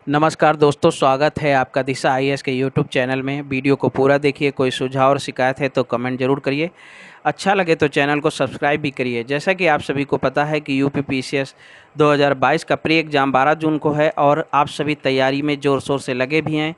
नमस्कार दोस्तों, स्वागत है आपका दिशा आईएएस के यूट्यूब चैनल में। वीडियो को पूरा देखिए। कोई सुझाव और शिकायत है तो कमेंट ज़रूर करिए। अच्छा लगे तो चैनल को सब्सक्राइब भी करिए। जैसा कि आप सभी को पता है कि यूपी पीसीएस 2022 का प्री एग्ज़ाम 12 जून को है और आप सभी तैयारी में ज़ोर शोर से लगे भी हैं।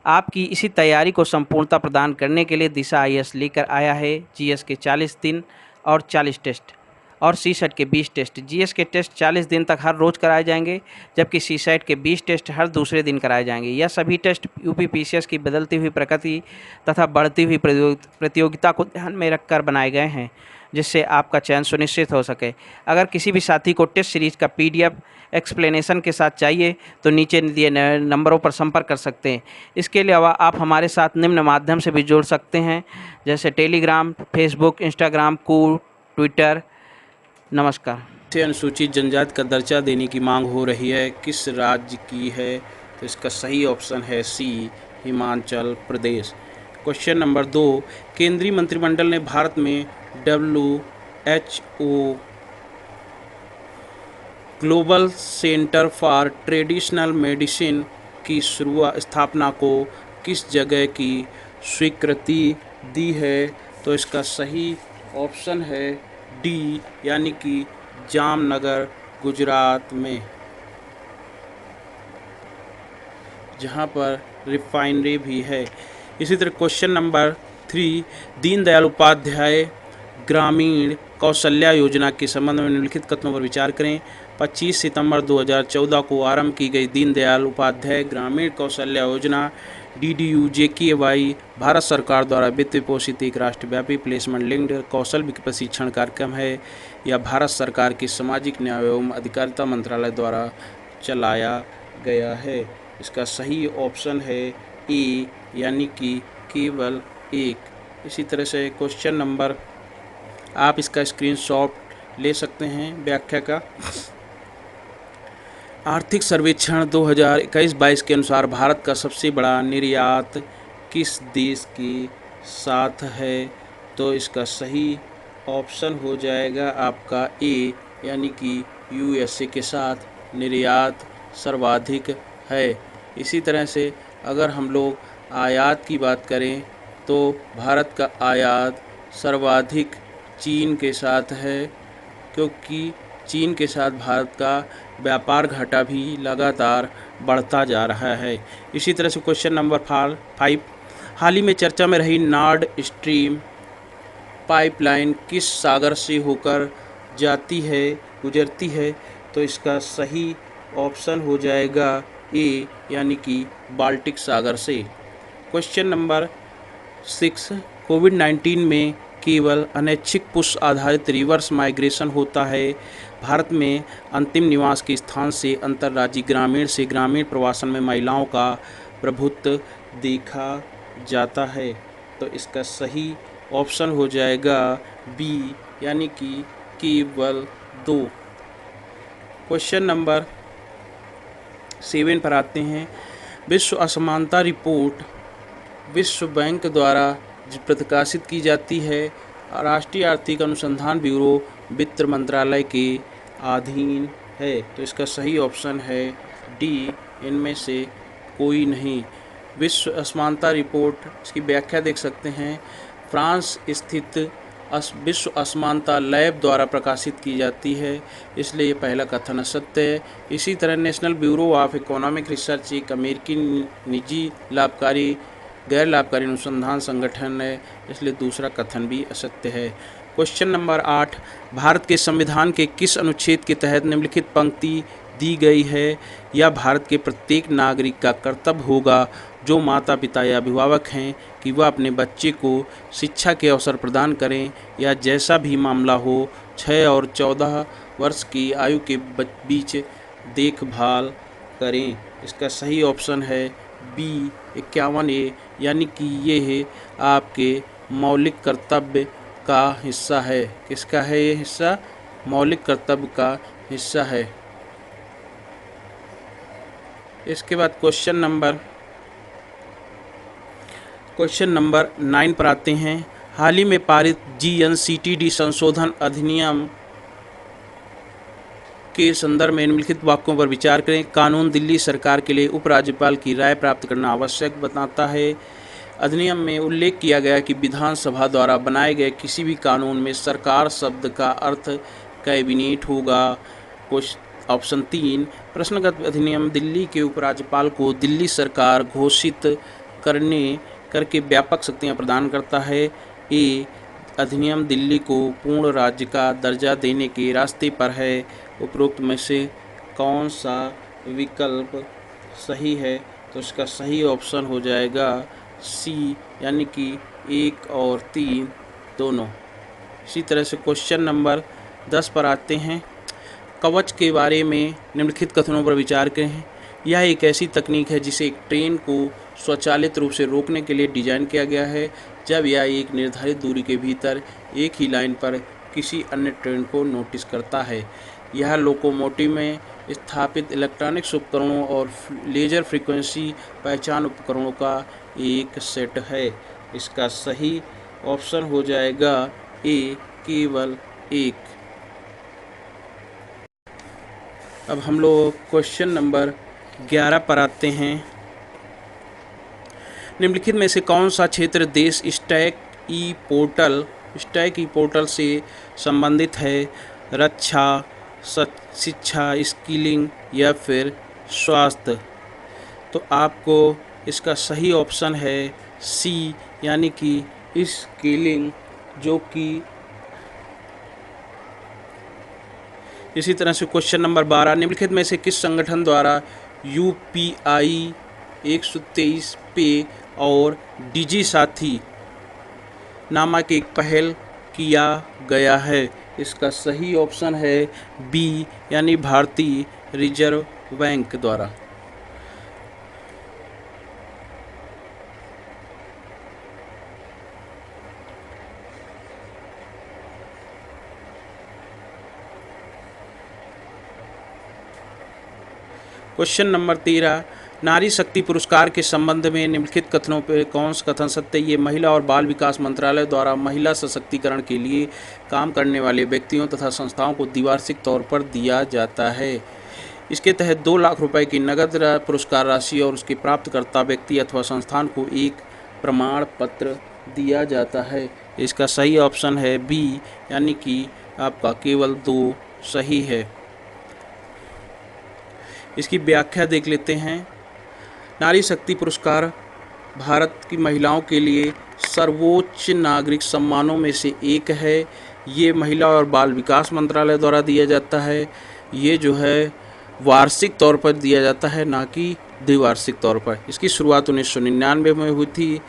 आपकी इसी तैयारी को संपूर्णता प्रदान करने के लिए दिशा आईएएस लेकर आया है जीएस के 40 दिन और 40 टेस्ट और सीसेट के 20 टेस्ट। जीएस के टेस्ट 40 दिन तक हर रोज़ कराए जाएंगे, जबकि सीसेट के 20 टेस्ट हर दूसरे दिन कराए जाएंगे। यह सभी टेस्ट यूपी पीसीएस की बदलती हुई प्रकृति तथा बढ़ती हुई प्रतियोगिता को ध्यान में रखकर बनाए गए हैं, जिससे आपका चयन सुनिश्चित हो सके। अगर किसी भी साथी को टेस्ट सीरीज का पीडीएफ एक्सप्लेनेशन के साथ चाहिए तो नीचे दिए नंबरों पर संपर्क कर सकते हैं। इसके अलावा आप हमारे साथ निम्न माध्यम से भी जुड़ सकते हैं, जैसे Telegram, Facebook, Instagram, cool, Twitter. नमस्कार। से अनुसूचित जनजाति का दर्जा देने की मांग हो रही है, किस राज्य की है? तो इसका सही ऑप्शन है सी, हिमाचल प्रदेश। क्वेश्चन नंबर 2, केंद्रीय मंत्रिमंडल ने भारत में WHO global centre for traditional medicine की स्थापना को किस जगह की स्वीकृति दी है? तो इसका सही ऑप्शन है डी, यानी कि जामनगर, गुजरात में, जहां पर रिफाइनरी भी है। इसी तरह क्वेश्चन नंबर 3, दीनदयाल उपाध्याय ग्रामीण कौशल्या योजना के संबंध में निम्नलिखित कथनों पर विचार करें। 25 सितंबर 2014 को आरंभ की गई दीनदयाल उपाध्याय ग्रामीण कौशल्या योजना DDU-JKY भारत सरकार द्वारा वित्त पोषित एक राष्ट्रव्यापी प्लेसमेंट लिंक्ड कौशल प्रशिक्षण कार्यक्रम है। यह भारत सरकार के सामाजिक न्याय एवं अधिकारिता मंत्रालय द्वारा चलाया गया है। इसका सही ऑप्शन है ए, यानी कि केवल एक। इसी तरह से क्वेश्चन नंबर, आप इसका स्क्रीनशॉट ले सकते हैं व्याख्या का। आर्थिक सर्वेक्षण 2021-22 के अनुसार भारत का सबसे बड़ा निर्यात किस देश के साथ है? तो इसका सही ऑप्शन हो जाएगा आपका ए, यानी कि USA के साथ निर्यात सर्वाधिक है। इसी तरह से अगर हम लोग आयात की बात करें तो भारत का आयात सर्वाधिक चीन के साथ है, क्योंकि चीन के साथ भारत का व्यापार घाटा भी लगातार बढ़ता जा रहा है। इसी तरह से क्वेश्चन नंबर 5, हाल ही में चर्चा में रही नॉर्ड स्ट्रीम पाइपलाइन किस सागर से होकर गुजरती है? तो इसका सही ऑप्शन हो जाएगा ए, यानी कि बाल्टिक सागर से। क्वेश्चन नंबर 6, कोविड-19 में केवल अनैच्छिक पुश आधारित रिवर्स माइग्रेशन होता है। भारत में अंतिम निवास के स्थान से अंतर्राज्यीय ग्रामीण से ग्रामीण प्रवासन में महिलाओं का प्रभुत्व देखा जाता है। तो इसका सही ऑप्शन हो जाएगा बी, यानी कि केवल 2। क्वेश्चन नंबर 7 पर आते हैं। विश्व असमानता रिपोर्ट विश्व बैंक द्वारा प्रकाशित की जाती है। राष्ट्रीय आर्थिक अनुसंधान ब्यूरो वित्त मंत्रालय के अधीन है। तो इसका सही ऑप्शन है डी, इनमें से कोई नहीं। विश्व असमानता रिपोर्ट, इसकी व्याख्या देख सकते हैं। फ्रांस स्थित विश्व असमानता लैब द्वारा प्रकाशित की जाती है, इसलिए ये पहला कथन असत्य है। इसी तरह national bureau of economic research एक अमेरिकी निजी गैर लाभकारी अनुसंधान संगठन है, इसलिए दूसरा कथन भी असत्य है। क्वेश्चन नंबर 8, भारत के संविधान के किस अनुच्छेद के तहत निम्नलिखित पंक्ति दी गई है? यह भारत के प्रत्येक नागरिक का कर्तव्य होगा जो माता पिता या अभिभावक हैं कि वह अपने बच्चे को शिक्षा के अवसर प्रदान करें, या जैसा भी मामला हो 6 और 14 वर्ष की आयु के बीच देखभाल करें। इसका सही ऑप्शन है बी, 51A, यानी कि ये है आपके मौलिक कर्तव्य का हिस्सा है। किसका है ये हिस्सा? मौलिक कर्तव्य का हिस्सा है। इसके बाद क्वेश्चन नंबर 9 पर आते हैं। हाल ही में पारित GNCTD संशोधन अधिनियम के संदर्भ में निम्नलिखित वाक्यों पर विचार करें। कानून दिल्ली सरकार के लिए उपराज्यपाल की राय प्राप्त करना आवश्यक बताता है। अधिनियम में उल्लेख किया गया कि विधानसभा द्वारा बनाए गए किसी भी कानून में सरकार शब्द का अर्थ कैबिनेट होगा। ऑप्शन 3, प्रश्नगत अधिनियम दिल्ली के उपराज्यपाल को दिल्ली सरकार घोषित करके व्यापक शक्तियां प्रदान करता है। ए, अधिनियम दिल्ली को पूर्ण राज्य का दर्जा देने के रास्ते पर है। उपरोक्त में से कौन सा विकल्प सही है? तो इसका सही ऑप्शन हो जाएगा सी, यानी कि 1 और 3 दोनों। इसी तरह से क्वेश्चन नंबर 10 पर आते हैं। कवच के बारे में निम्नलिखित कथनों पर विचार करें। यह एक ऐसी तकनीक है जिसे एक ट्रेन को स्वचालित रूप से रोकने के लिए डिजाइन किया गया है जब यह एक निर्धारित दूरी के भीतर एक ही लाइन पर किसी अन्य ट्रेन को नोटिस करता है। यह लोकोमोटिव में स्थापित इलेक्ट्रॉनिक्स उपकरणों और लेजर फ्रीक्वेंसी पहचान उपकरणों का एक सेट है। इसका सही ऑप्शन हो जाएगा ए, केवल एक। अब हम लोग क्वेश्चन नंबर 11 पर आते हैं। निम्नलिखित में से कौन सा क्षेत्र देश स्टैक ई पोर्टल से संबंधित है? रक्षा, शिक्षा, स्किलिंग या फिर स्वास्थ्य? तो आपको इसका सही ऑप्शन है सी, यानी कि स्किलिंग, जो कि इसी तरह से क्वेश्चन नंबर 12, निम्नलिखित में से किस संगठन द्वारा UPI 123 पे और डिजी साथी नामक एक पहल किया गया है? इसका सही ऑप्शन है बी, यानी भारतीय रिजर्व बैंक द्वारा। क्वेश्चन नंबर 13, नारी शक्ति पुरस्कार के संबंध में निम्नलिखित कथनों पर कौन सा कथन सत्य है? ये महिला और बाल विकास मंत्रालय द्वारा महिला सशक्तिकरण के लिए काम करने वाले व्यक्तियों तथा संस्थाओं को द्विवार्षिक तौर पर दिया जाता है। इसके तहत 2 लाख रुपए की नगद पुरस्कार राशि और उसके प्राप्तकर्ता व्यक्ति अथवा संस्थान को एक प्रमाण पत्र दिया जाता है। इसका सही ऑप्शन है बी, यानी कि आपका केवल 2 सही है। इसकी व्याख्या देख लेते हैं। नारी शक्ति पुरस्कार भारत की महिलाओं के लिए सर्वोच्च नागरिक सम्मानों में से एक है। ये महिला और बाल विकास मंत्रालय द्वारा दिया जाता है। ये जो है वार्षिक तौर पर दिया जाता है, ना कि द्विवार्षिक तौर पर। इसकी शुरुआत 1999 में हुई थी।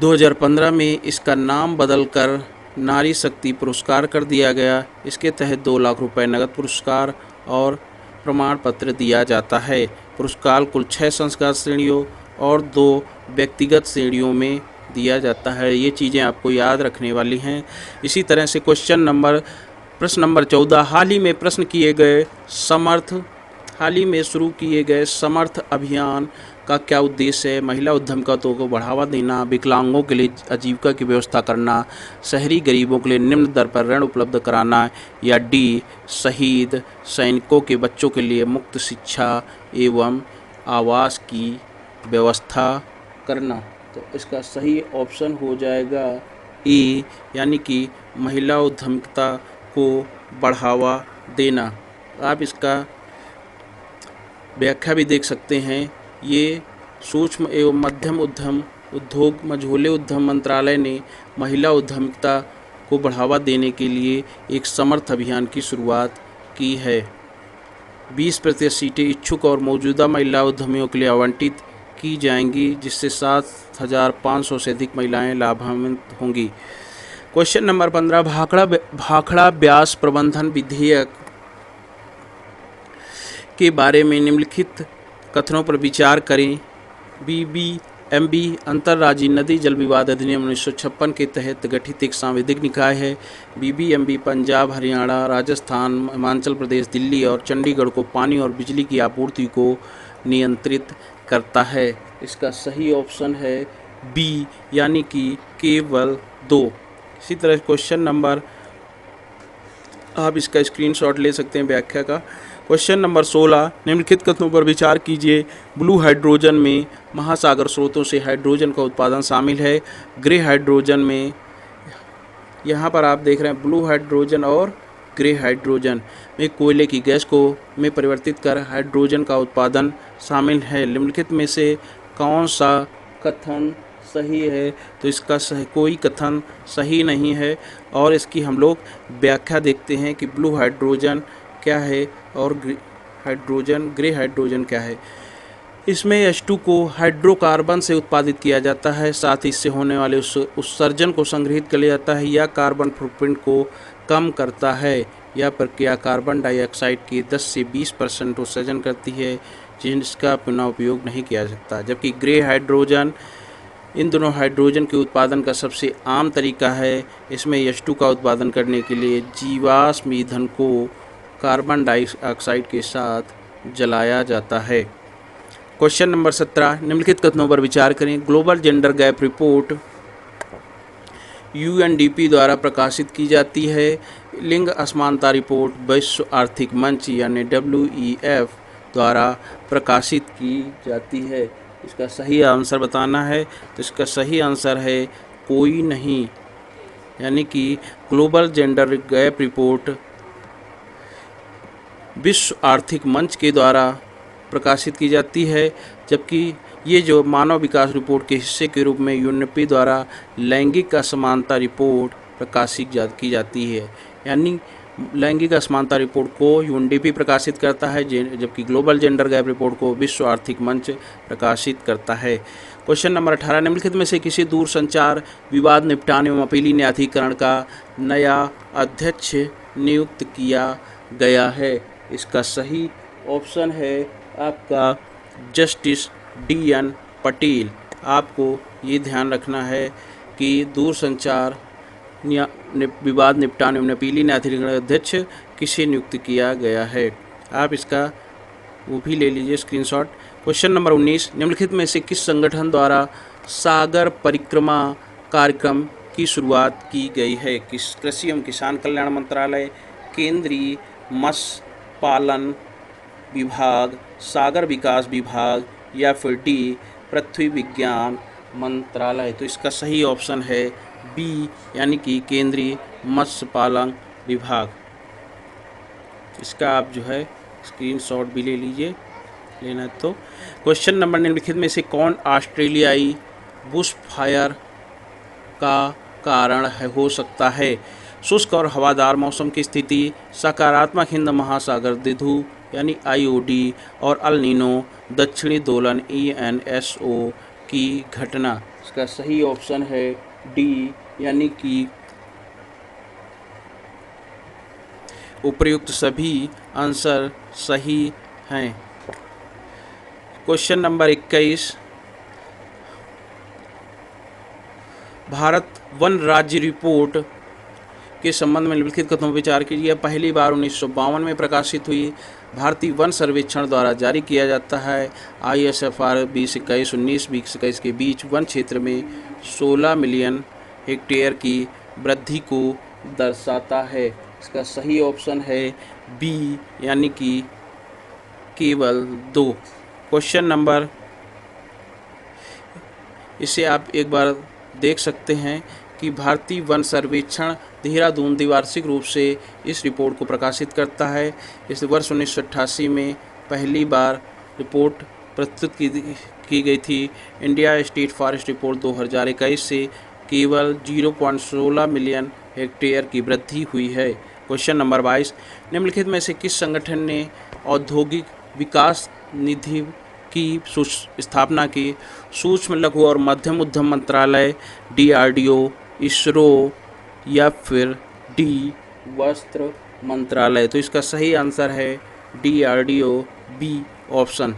2015 में इसका नाम बदलकर नारी शक्ति पुरस्कार कर दिया गया। इसके तहत 2 लाख रुपए नगद पुरस्कार और प्रमाण पत्र दिया जाता है। पुरस्कार कुल 6 संस्कार श्रेणियों और 2 व्यक्तिगत श्रेणियों में दिया जाता है। ये चीज़ें आपको याद रखने वाली हैं। इसी तरह से प्रश्न नंबर 14, हाल ही में शुरू किए गए समर्थ अभियान का क्या उद्देश्य है? महिला उद्यमिताओं को बढ़ावा देना, विकलांगों के लिए आजीविका की व्यवस्था करना, शहरी गरीबों के लिए निम्न दर पर ऋण उपलब्ध कराना, या डी, शहीद सैनिकों के बच्चों के लिए मुफ्त शिक्षा एवं आवास की व्यवस्था करना? तो इसका सही ऑप्शन हो जाएगा ए, यानी कि महिला उद्यमिता को बढ़ावा देना। आप इसका व्याख्या भी देख सकते हैं। ये सूक्ष्म एवं मध्यम उद्योग मझोले उद्यम मंत्रालय ने महिला उद्यमिता को बढ़ावा देने के लिए एक समर्थ अभियान की शुरुआत की है। 20% सीटें इच्छुक और मौजूदा महिला उद्यमियों के लिए आवंटित की जाएंगी, जिससे 7,500 से अधिक महिलाएं लाभान्वित होंगी। क्वेश्चन नंबर 15, भाखड़ा ब्याज प्रबंधन विधेयक के बारे में निम्नलिखित कथनों पर विचार करें। BBMB अंतर्राज्यीय नदी जल विवाद अधिनियम 1956 के तहत गठित एक सांविधिक निकाय है। BBMB पंजाब, हरियाणा, राजस्थान, हिमाचल प्रदेश, दिल्ली और चंडीगढ़ को पानी और बिजली की आपूर्ति को नियंत्रित करता है। इसका सही ऑप्शन है बी, यानी कि केवल 2। इसी तरह क्वेश्चन नंबर आप इसका स्क्रीनशॉट ले सकते हैं व्याख्या का। क्वेश्चन नंबर 16, निम्नलिखित कथनों पर विचार कीजिए। ब्लू हाइड्रोजन में महासागर स्रोतों से हाइड्रोजन का उत्पादन शामिल है। ग्रे हाइड्रोजन में, यहाँ पर आप देख रहे हैं ब्लू हाइड्रोजन और ग्रे हाइड्रोजन में कोयले की गैस को में परिवर्तित कर हाइड्रोजन का उत्पादन शामिल है। निम्नलिखित में से कौन सा कथन सही है? तो इसका कोई कथन सही नहीं है। और इसकी हम लोग व्याख्या देखते हैं कि ब्लू हाइड्रोजन क्या है और ग्रे हाइड्रोजन क्या है। इसमें H2 को हाइड्रोकार्बन से उत्पादित किया जाता है, साथ ही इससे होने वाले उत्सर्जन को संग्रहित कर लिया जाता है। यह कार्बन फुटप्रिंट को कम करता है। यह प्रक्रिया कार्बन डाइऑक्साइड की 10 से 20% उत्सर्जन करती है, जिसका पुनः उपयोग नहीं किया जा सकता। जबकि ग्रे हाइड्रोजन इन दोनों हाइड्रोजन के उत्पादन का सबसे आम तरीका है। इसमें H2 का उत्पादन करने के लिए जीवाश्म ईंधन को कार्बन डाइऑक्साइड के साथ जलाया जाता है। क्वेश्चन नंबर 17, निम्नलिखित कथनों पर विचार करें। Global gender gap report UNDP द्वारा प्रकाशित की जाती है। लिंग असमानता रिपोर्ट विश्व आर्थिक मंच यानी WEF द्वारा प्रकाशित की जाती है। इसका सही आंसर बताना है। तो इसका सही आंसर है कोई नहीं, यानी कि ग्लोबल जेंडर गैप रिपोर्ट विश्व आर्थिक मंच के द्वारा प्रकाशित की जाती है। जबकि ये जो मानव विकास रिपोर्ट के हिस्से के रूप में UNDP द्वारा लैंगिक असमानता रिपोर्ट प्रकाशित की जाती है। यानी लैंगिक असमानता रिपोर्ट को UNDP प्रकाशित करता है, जबकि ग्लोबल जेंडर गैप रिपोर्ट को विश्व आर्थिक मंच प्रकाशित करता है। क्वेश्चन नंबर 18, निम्नलिखित में से किसी दूरसंचार विवाद निपटान एवं अपीली न्यायाधिकरण का नया अध्यक्ष नियुक्त किया गया है? इसका सही ऑप्शन है आपका जस्टिस DN पटेल। आपको ये ध्यान रखना है कि दूरसंचार विवाद निपटान एवं अपीली न्यायाधिकरण अध्यक्ष किसे नियुक्त किया गया है। आप इसका वो भी ले लीजिए स्क्रीनशॉट। क्वेश्चन नंबर 19, निम्नलिखित में से किस संगठन द्वारा सागर परिक्रमा कार्यक्रम की शुरुआत की गई है? कृषि एवं किसान कल्याण मंत्रालय, केंद्रीय मत्स्य पालन विभाग, सागर विकास विभाग या फिर D पृथ्वी विज्ञान मंत्रालय। तो इसका सही ऑप्शन है B, यानी कि केंद्रीय मत्स्य पालन विभाग। इसका आप जो है स्क्रीनशॉट भी ले लीजिए, लेना है तो। क्वेश्चन नंबर, निम्नलिखित में से कौन ऑस्ट्रेलियाई बुशफायर का कारण हो सकता है? शुष्क और हवादार मौसम की स्थिति, सकारात्मक हिंद महासागर द्विध्रुव यानी IOD और अल नीनो दक्षिणी दोलन ENSO की घटना। इसका सही ऑप्शन है D, यानी कि उपर्युक्त सभी आंसर सही हैं। क्वेश्चन नंबर 21, भारत वन राज्य रिपोर्ट के संबंध में निम्नलिखित कथनों पर विचार कीजिए। पहली बार 1952 में प्रकाशित हुई। भारतीय वन सर्वेक्षण द्वारा जारी किया जाता है। ISFR 2021 के बीच वन क्षेत्र में 16 मिलियन हेक्टेयर की वृद्धि को दर्शाता है। इसका सही ऑप्शन है B, यानी कि केवल 2। क्वेश्चन नंबर, इसे आप एक बार देख सकते हैं कि भारतीय वन सर्वेक्षण देहरादून द्विवार्षिक रूप से इस रिपोर्ट को प्रकाशित करता है। इस वर्ष 1988 में पहली बार रिपोर्ट प्रस्तुत की गई थी। इंडिया स्टेट फॉरेस्ट रिपोर्ट 2021 से केवल 0.16 मिलियन हेक्टेयर की वृद्धि हुई है। क्वेश्चन नंबर 22, निम्नलिखित में से किस संगठन ने औद्योगिक विकास निधि की स्थापना की? सूक्ष्म लघु और मध्यम उद्यम मंत्रालय, DRDO, ISRO या फिर D वस्त्र मंत्रालय। तो इसका सही आंसर है DRDO, B option.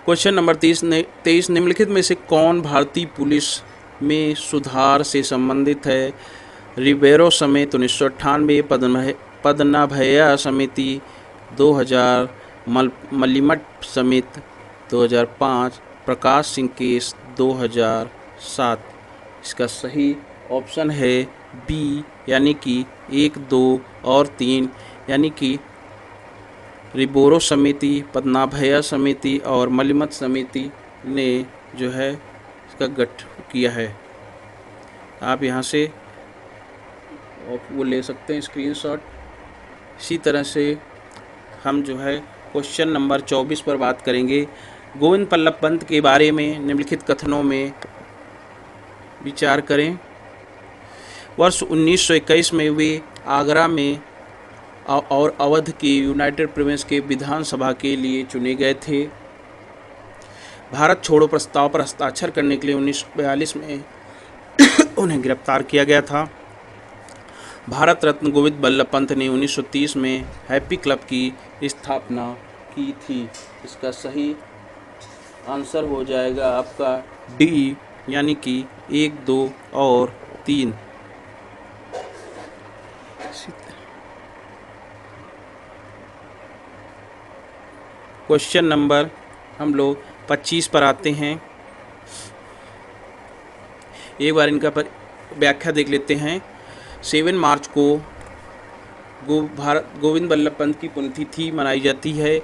Question number 23, निम्नलिखित में से कौन भारतीय पुलिस में सुधार से संबंधित है? रिबेरो समेत 1998, पद्मनाभैया समिति 2000, मलिमठ समित 2005, प्रकाश सिंह केस 2007। इसका सही ऑप्शन है बी यानी कि 1, 2 और 3 यानी कि रिबोरो समिति, पद्माभया समिति और मलिमत समिति ने जो है इसका गठन किया है। आप यहाँ से वो ले सकते हैं स्क्रीनशॉट। इसी तरह से हम जो है क्वेश्चन नंबर 24 पर बात करेंगे। गोविंद बल्लभ पंत के बारे में निम्नलिखित कथनों में विचार करें। वर्ष 1921 में वे आगरा में और अवध के यूनाइटेड प्रोविंस के विधानसभा के लिए चुने गए थे। भारत छोड़ो प्रस्ताव पर हस्ताक्षर करने के लिए 1942 में उन्हें गिरफ्तार किया गया था। भारत रत्न गोविंद बल्लभ पंत ने 1930 में हैप्पी क्लब की स्थापना की थी। इसका सही आंसर हो जाएगा आपका डी यानी कि 1, 2 और 3। क्वेश्चन नंबर हम लोग 25 पर आते हैं। एक बार इनका पर व्याख्या देख लेते हैं। 7 मार्च को गोविंद बल्लभ पंत की पुण्यतिथि मनाई जाती है।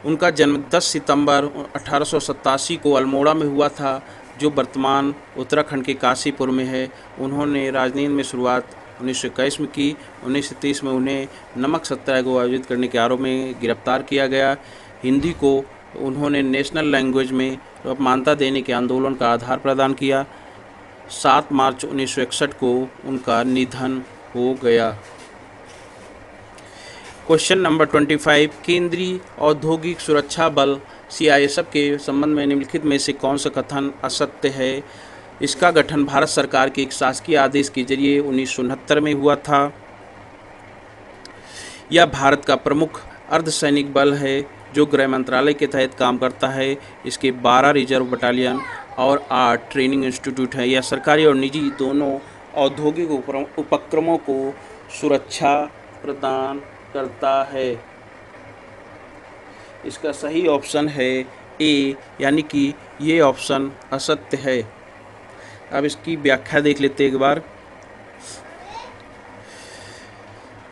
उनका जन्म 10 सितंबर 1887 को अल्मोड़ा में हुआ था, जो वर्तमान उत्तराखंड के काशीपुर में है। उन्होंने राजनीति में शुरुआत 1921 में की। 1930 में उन्हें नमक सत्याग्रह को आयोजित करने के आरोप में गिरफ्तार किया गया। हिंदी को उन्होंने नेशनल लैंग्वेज में मान्यता देने के आंदोलन का आधार प्रदान किया। 7 मार्च 1961 को उनका निधन हो गया। क्वेश्चन नंबर 25, केंद्रीय औद्योगिक सुरक्षा बल CISF के संबंध में निम्नलिखित में से कौन सा कथन असत्य है। इसका गठन भारत सरकार के एक शासकीय आदेश के जरिए 1969 में हुआ था। यह भारत का प्रमुख अर्धसैनिक बल है जो गृह मंत्रालय के तहत काम करता है। इसके 12 रिजर्व बटालियन और 8 ट्रेनिंग इंस्टीट्यूट हैं। यह सरकारी और निजी दोनों औद्योगिक उपक्रमों को सुरक्षा प्रदान करता है। इसका सही ऑप्शन है ए यानी कि ये ऑप्शन असत्य है। अब इसकी व्याख्या देख लेते हैं एक बार।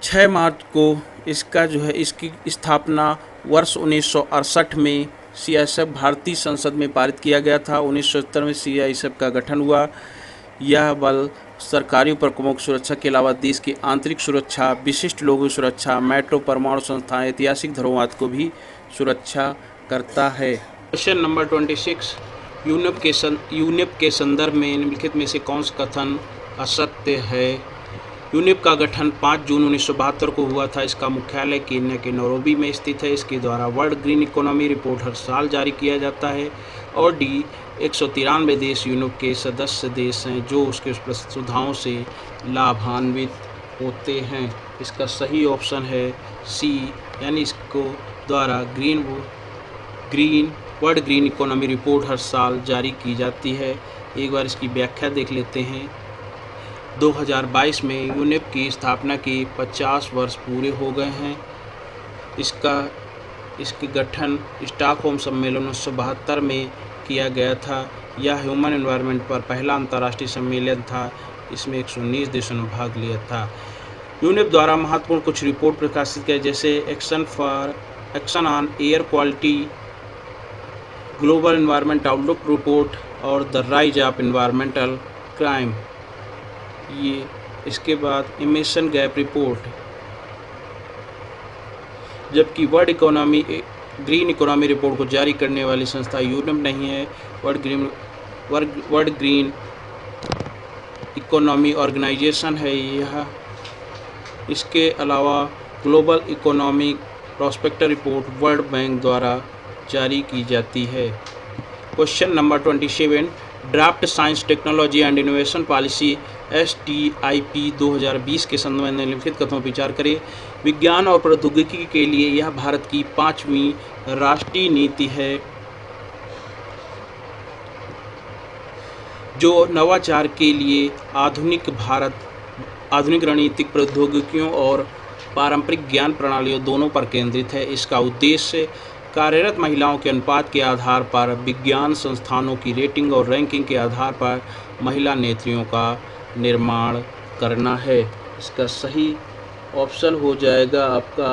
6 मार्च को इसका जो है इसकी स्थापना वर्ष 1968 में CISF भारतीय संसद में पारित किया गया था। 1970 में CISF का गठन हुआ। यह बल सरकारी उपक्रमों की सुरक्षा के अलावा देश की आंतरिक सुरक्षा, विशिष्ट लोगों की सुरक्षा, मेट्रो, परमाणु संस्थान, ऐतिहासिक धरोहर को भी सुरक्षा करता है। क्वेश्चन नंबर 26, यूनिप के संदर्भ में निम्नलिखित में से कौन सा कथन असत्य है। यूनिप का गठन 5 जून 1972 को हुआ था। इसका मुख्यालय केन्या के नैरोबी में स्थित है। इसके द्वारा वर्ल्ड ग्रीन इकोनॉमी रिपोर्ट हर साल जारी किया जाता है। और डी 193 देश यूनिप के सदस्य देश हैं जो उसके सुविधाओं से लाभान्वित होते हैं। इसका सही ऑप्शन है सी यानी इसको द्वारा वर्ल्ड ग्रीन इकोनॉमी रिपोर्ट हर साल जारी की जाती है। एक बार इसकी व्याख्या देख लेते हैं। 2022 में यूनिप की स्थापना के 50 वर्ष पूरे हो गए हैं। इसके गठन स्टॉकहोम सम्मेलन 1972 में किया गया था। यह ह्यूमन एनवायरनमेंट पर पहला अंतर्राष्ट्रीय सम्मेलन था। इसमें 119 देशों ने भाग लिया था। यूनिप द्वारा महत्वपूर्ण कुछ रिपोर्ट प्रकाशित किए जैसे action on air quality, global environment outlook report और the rise of environmental crime. ये इसके बाद इमिशन गैप रिपोर्ट। जबकि ग्रीन इकोनॉमी रिपोर्ट को जारी करने वाली संस्था यूनिप नहीं है, वर्ल्ड ग्रीन इकोनॉमी ऑर्गेनाइजेशन है यह। इसके अलावा global economic prospector report world bank द्वारा जारी की जाती है। Question number 27, draft science technology and innovation policy STIP 2020 के संबंध में निम्नलिखित कथनों पर विचार करें। विज्ञान और प्रौद्योगिकी के लिए यह भारत की 5वीं राष्ट्रीय नीति है जो नवाचार के लिए आधुनिक रणनीतिक प्रौद्योगिकियों और पारंपरिक ज्ञान प्रणालियों दोनों पर केंद्रित है। इसका उद्देश्य कार्यरत महिलाओं के अनुपात के आधार पर विज्ञान संस्थानों की रेटिंग और रैंकिंग के आधार पर महिला नेत्रियों का निर्माण करना है। इसका सही ऑप्शन हो जाएगा आपका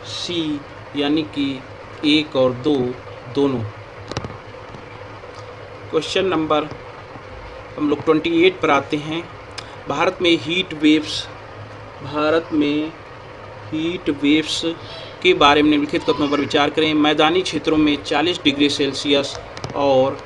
सी, यानी कि 1 और 2 दोनों। क्वेश्चन नंबर हम लोग 28 पर आते हैं। भारत में हीट वेव्स के बारे में निम्नलिखित कथनों पर विचार करें। मैदानी क्षेत्रों में 40 डिग्री सेल्सियस और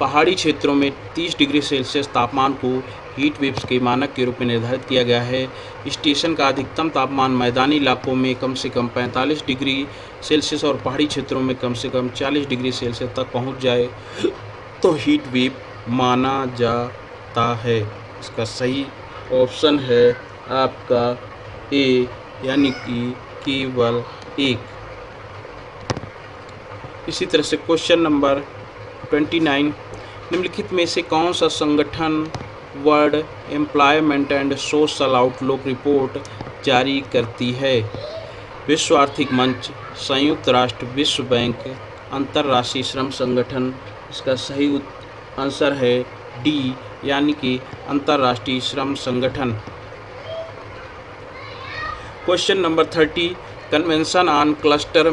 पहाड़ी क्षेत्रों में 30 डिग्री सेल्सियस तापमान को हीट वेव्स के मानक के रूप में निर्धारित किया गया है। स्टेशन का अधिकतम तापमान मैदानी इलाकों में कम से कम 45 डिग्री सेल्सियस और पहाड़ी क्षेत्रों में कम से कम 40 डिग्री सेल्सियस तक पहुंच जाए तो हीट वेव माना जाता है। इसका सही ऑप्शन है आपका ए, यानी कि केवल 1। इसी तरह से क्वेश्चन नंबर 29, निम्नलिखित में से कौन सा संगठन world employment and social outlook report जारी करती है? विश्व आर्थिक मंच, संयुक्त राष्ट्र, विश्व बैंक, अंतर्राष्ट्रीय श्रम संगठन। इसका सही आंसर है डी, यानी कि अंतर्राष्ट्रीय श्रम संगठन। Question number 30, convention on cluster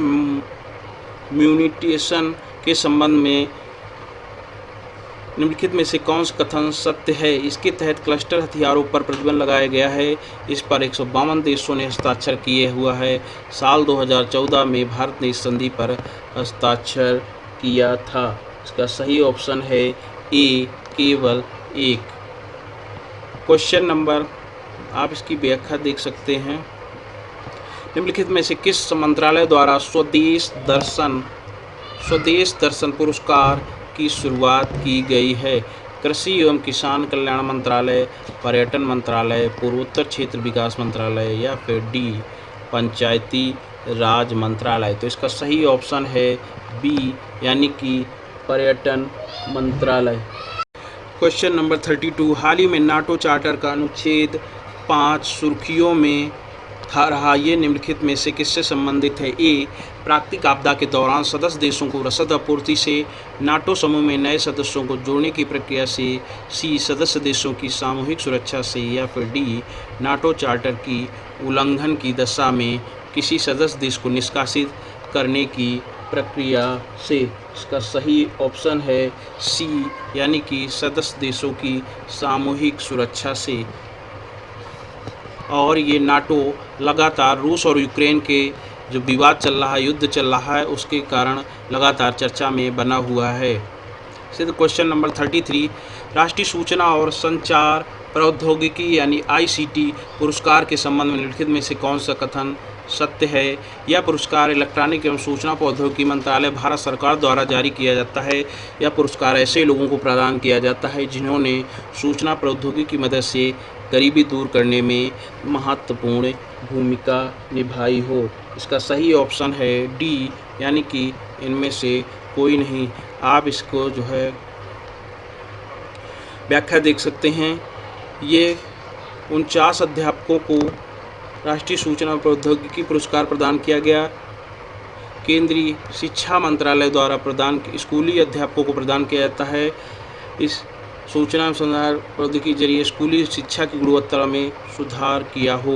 munition के संबंध में निम्नलिखित में से कौन सा कथन सत्य है? इसके तहत क्लस्टर हथियारों पर प्रतिबंध लगाया गया है। इस पर 152 देशों ने हस्ताक्षर किए हुआ है। साल 2014 में भारत ने इस संधि पर हस्ताक्षर किया था। इसका सही ऑप्शन है ए, केवल 1। क्वेश्चन नंबर, आप इसकी व्याख्या देख सकते हैं। निम्नलिखित में से किस मंत्रालय द्वारा स्वदेश दर्शन पुरस्कार की शुरुआत की गई है? कृषि एवं किसान कल्याण मंत्रालय, पर्यटन मंत्रालय, पूर्वोत्तर क्षेत्र विकास मंत्रालय या फिर डी, पंचायती राज मंत्रालय। तो इसका सही ऑप्शन है बी, यानी कि पर्यटन मंत्रालय। क्वेश्चन नंबर 32, हाल ही में नाटो चार्टर का अनुच्छेद 5 सुर्खियों में रहा। ये निम्नलिखित में से किससे संबंधित है? ए, प्राकृतिक आपदा के दौरान सदस्य देशों को रसद आपूर्ति से, नाटो समूह में नए सदस्यों को जोड़ने की प्रक्रिया से, सी, सदस्य देशों की सामूहिक सुरक्षा से या फिर डी, नाटो चार्टर की उल्लंघन की दशा में किसी सदस्य देश को निष्कासित करने की प्रक्रिया से। इसका सही ऑप्शन है सी, यानी कि सदस्य देशों की सामूहिक सुरक्षा से। और ये नाटो लगातार रूस और यूक्रेन के जो विवाद चल रहा है, युद्ध चल रहा है, उसके कारण लगातार चर्चा में बना हुआ है। सिद्ध क्वेश्चन नंबर 33, राष्ट्रीय सूचना और संचार प्रौद्योगिकी यानी ICT पुरस्कार के संबंध में निम्नलिखित में से कौन सा कथन सत्य है? यह पुरस्कार इलेक्ट्रॉनिक एवं सूचना प्रौद्योगिकी मंत्रालय भारत सरकार द्वारा जारी किया जाता है। यह पुरस्कार ऐसे लोगों को प्रदान किया जाता है जिन्होंने सूचना प्रौद्योगिकी की मदद से गरीबी दूर करने में महत्वपूर्ण भूमिका निभाई हो। इसका सही ऑप्शन है डी, यानी कि इनमें से कोई नहीं। आप इसको जो है व्याख्या देख सकते हैं। ये 49 अध्यापकों को राष्ट्रीय सूचना प्रौद्योगिकी पुरस्कार प्रदान किया गया। केंद्रीय शिक्षा मंत्रालय द्वारा स्कूली अध्यापकों को प्रदान किया जाता है। इस सूचना संचार प्रौद्योगिकी के जरिए स्कूली शिक्षा की गुणवत्ता में सुधार किया हो।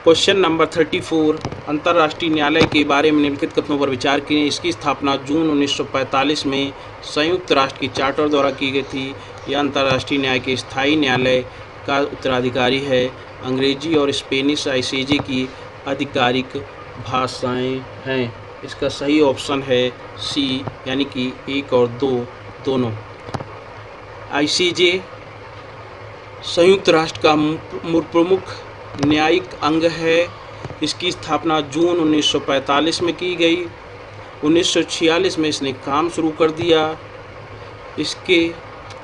क्वेश्चन नंबर 34, अंतर्राष्ट्रीय न्यायालय के बारे में निम्नलिखित कथनों पर विचार करें। इसकी स्थापना जून 1945 में संयुक्त राष्ट्र के चार्टर द्वारा की गई थी। यह अंतर्राष्ट्रीय न्याय के स्थायी न्यायालय का उत्तराधिकारी है। अंग्रेजी और स्पेनिश ICJ की आधिकारिक भाषाएं हैं। इसका सही ऑप्शन है सी, यानी कि 1 और 2 दोनों। ICJ संयुक्त राष्ट्र का प्रमुख न्यायिक अंग है। इसकी स्थापना जून 1945 में की गई। 1946 में इसने काम शुरू कर दिया। इसके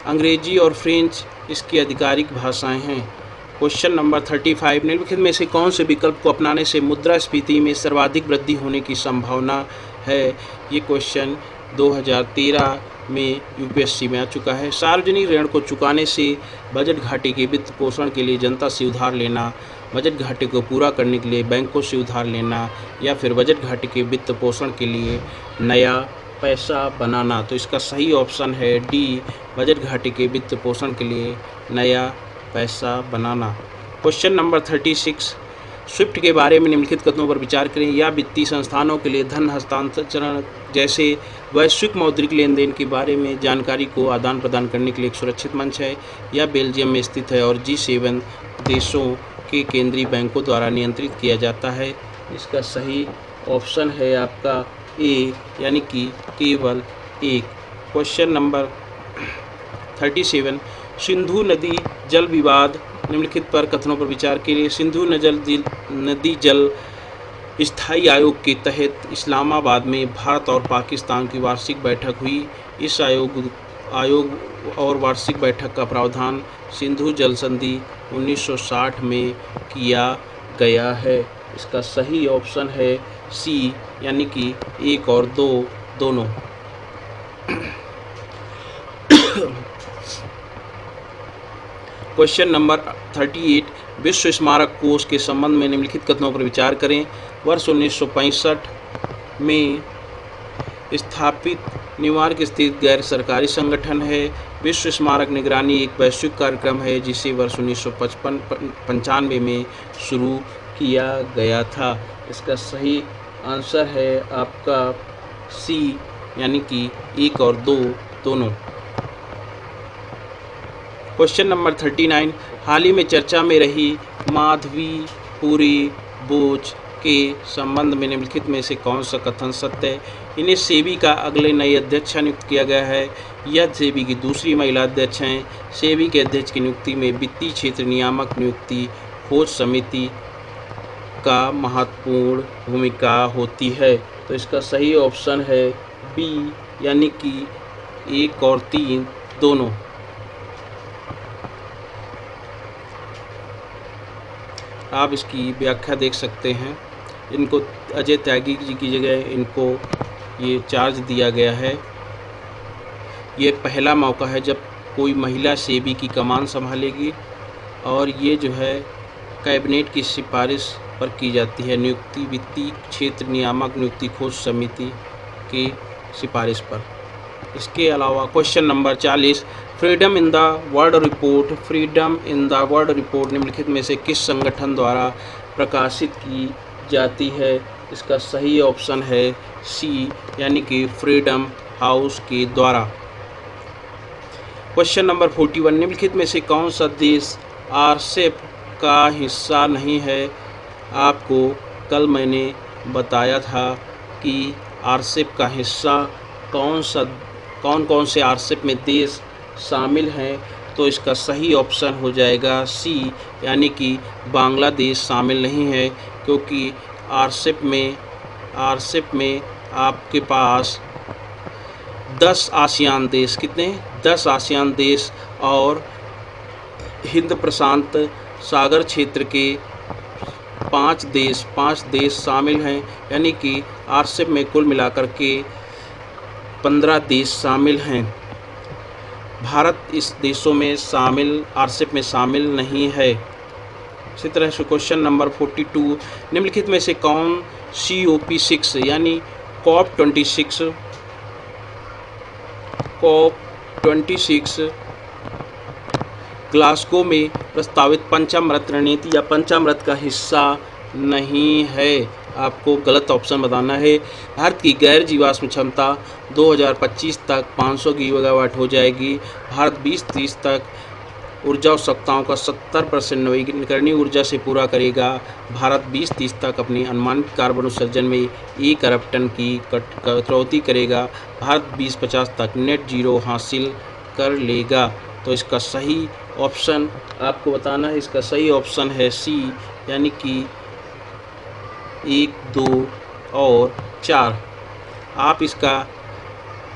अंग्रेजी और फ्रेंच इसकी आधिकारिक भाषाएं हैं। क्वेश्चन नंबर 35, निम्नलिखित में से कौन से विकल्प को अपनाने से मुद्रास्फीति में सर्वाधिक वृद्धि होने की संभावना है? ये क्वेश्चन 2013 में UPSC में आ चुका है। सार्वजनिक ऋण को चुकाने से, बजट घाटे के वित्त पोषण के लिए जनता से उधार लेना, बजट घाटे को पूरा करने के लिए बैंकों से उधार लेना या फिर बजट घाटे के वित्त पोषण के लिए नया पैसा बनाना। तो इसका सही ऑप्शन है डी, बजट घाटे के वित्त पोषण के लिए नया पैसा बनाना। क्वेश्चन नंबर 36, स्विफ्ट के बारे में निम्नलिखित कथनों पर विचार करें। या वित्तीय संस्थानों के लिए धन हस्तांतरण जैसे वैश्विक मौद्रिक लेन देन के बारे में जानकारी को आदान प्रदान करने के लिए एक सुरक्षित मंच है। या बेल्जियम में स्थित है और G7 देशों के केंद्रीय बैंकों द्वारा नियंत्रित किया जाता है। इसका सही ऑप्शन है आपका ए, यानी कि केवल एक। क्वेश्चन नंबर 37, सिंधु नदी जल विवाद निम्नलिखित पर कथनों पर विचार के लिए। सिंधु नदी जल स्थायी आयोग के तहत इस्लामाबाद में भारत और पाकिस्तान की वार्षिक बैठक हुई। इस आयोग और वार्षिक बैठक का प्रावधान सिंधु जल संधि 1960 में किया गया है। इसका सही ऑप्शन है सी, यानी कि 1 और 2 दोनों। क्वेश्चन नंबर 38, विश्व स्मारक कोष के संबंध में निम्नलिखित कथनों पर विचार करें। वर्ष 1965 में स्थापित न्यूयॉर्क स्थित गैर सरकारी संगठन है। विश्व स्मारक निगरानी एक वैश्विक कार्यक्रम है जिसे वर्ष 1995 में शुरू किया गया था। इसका सही आंसर है आपका सी, यानी कि 1 और 2 दोनों। क्वेश्चन नंबर 39, हाल ही में चर्चा में रही माधवीपुरी बोझ के संबंध में निम्नलिखित में से कौन सा कथन सत्य है। इन्हें सेबी का अगले नए अध्यक्ष नियुक्त किया गया है। यह सेबी की दूसरी महिला अध्यक्ष हैं। सेबी के अध्यक्ष की नियुक्ति में वित्तीय क्षेत्र नियामक नियुक्ति खोज समिति का महत्वपूर्ण भूमिका होती है। तो इसका सही ऑप्शन है बी, यानी कि 1 और 3 दोनों। आप इसकी व्याख्या देख सकते हैं। इनको अजय त्यागी जी की जगह इनको ये चार्ज दिया गया है। ये पहला मौका है जब कोई महिला सेबी की कमान संभालेगी और ये जो है कैबिनेट की सिफारिश पर की जाती है नियुक्ति वित्तीय क्षेत्र नियामक नियुक्ति खोज समिति की सिफारिश पर। इसके अलावा question number 40, freedom in the world report निम्नलिखित में से किस संगठन द्वारा प्रकाशित की जाती है। इसका सही ऑप्शन है सी, यानी कि फ्रीडम हाउस के द्वारा। क्वेश्चन नंबर 41, निम्नलिखित में से कौन सा देश आरसेप का हिस्सा नहीं है। आपको कल मैंने बताया था कि आरसेप का हिस्सा कौन कौन से आरसेप में देश शामिल हैं। तो इसका सही ऑप्शन हो जाएगा सी, यानी कि बांग्लादेश शामिल नहीं है, क्योंकि आरसेप में आपके पास 10 आसियान देश, कितने 10 आसियान देश और हिंद प्रशांत सागर क्षेत्र के 5 देश शामिल हैं। यानी कि आरसेप में कुल मिलाकर के 15 देश शामिल हैं। भारत इस देशों में आरसेप में शामिल नहीं है। इसी तरह से क्वेश्चन नंबर 42, निम्नलिखित में से कौन COP6 यानी COP26 ग्लासगो में प्रस्तावित पंचामृत रणनीति या पंचामृत का हिस्सा नहीं है। आपको गलत ऑप्शन बताना है। भारत की गैर जीवाश्म क्षमता 2025 तक 500 गीगावाट हो जाएगी। भारत 2030 तक ऊर्जा आवश्यकताओं का 70% नवीकरणीय ऊर्जा से पूरा करेगा। भारत 2030 तक अपनी अनुमानित कार्बन उत्सर्जन में 1 अरब टन की कटौती करेगा। भारत 2050 तक नेट जीरो हासिल कर लेगा। तो इसका सही ऑप्शन आपको बताना है। इसका सही ऑप्शन है सी, यानी कि 1, 2 और 4। आप इसका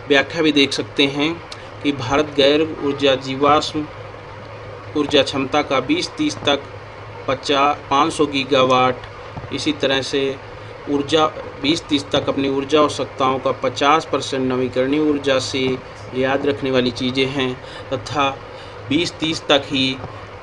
व्याख्या भी देख सकते हैं कि भारत गैर जीवाश्म ऊर्जा क्षमता का 2030 तक 500 गीगावाट, इसी तरह से 2030 तक अपनी ऊर्जा आवश्यकताओं का 50% नवीकरणीय ऊर्जा से याद रखने वाली चीज़ें हैं, तथा 2030 तक ही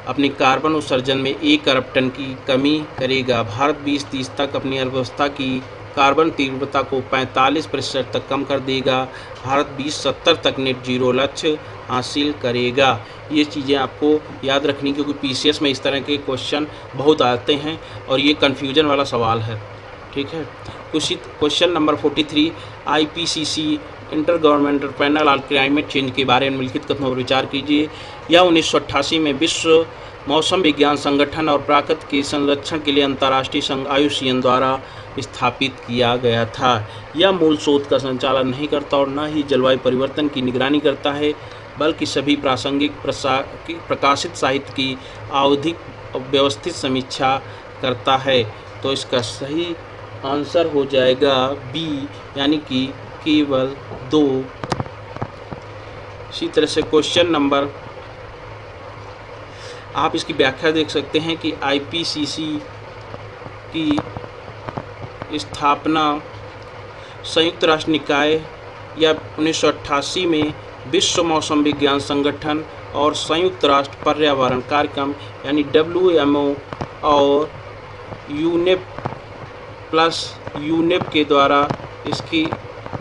अपने कार्बन उत्सर्जन में 1 अरब टन की कमी करेगा। भारत 2030 तक अपनी अर्थव्यवस्था की कार्बन तीव्रता को 45% तक कम कर देगा। भारत 2070 तक नेट जीरो लक्ष्य हासिल करेगा। ये चीज़ें आपको याद रखनी, क्योंकि पीसीएस में इस तरह के क्वेश्चन बहुत आते हैं और ये कन्फ्यूजन वाला सवाल है। ठीक है। Question number 43, IPCC inter governmental panel on climate change के बारे में निम्नलिखित कथनों पर विचार कीजिए। यह 1988 में विश्व मौसम विज्ञान संगठन और प्रकृति के संरक्षण के लिए अंतर्राष्ट्रीय संघ IUCN द्वारा स्थापित किया गया था। यह मूल शोध का संचालन नहीं करता और न ही जलवायु परिवर्तन की निगरानी करता है, बल्कि सभी प्रासंगिक प्रकाशित साहित्य की आवधिक व्यवस्थित समीक्षा करता है। तो इसका सही आंसर हो जाएगा बी, यानी कि केवल 2। इसी तरह से क्वेश्चन नंबर, आप इसकी व्याख्या देख सकते हैं कि आईपीसीसी की स्थापना संयुक्त राष्ट्र निकाय या 1988 में विश्व मौसम विज्ञान संगठन और संयुक्त राष्ट्र पर्यावरण कार्यक्रम यानी WMO और यूनेप के द्वारा इसकी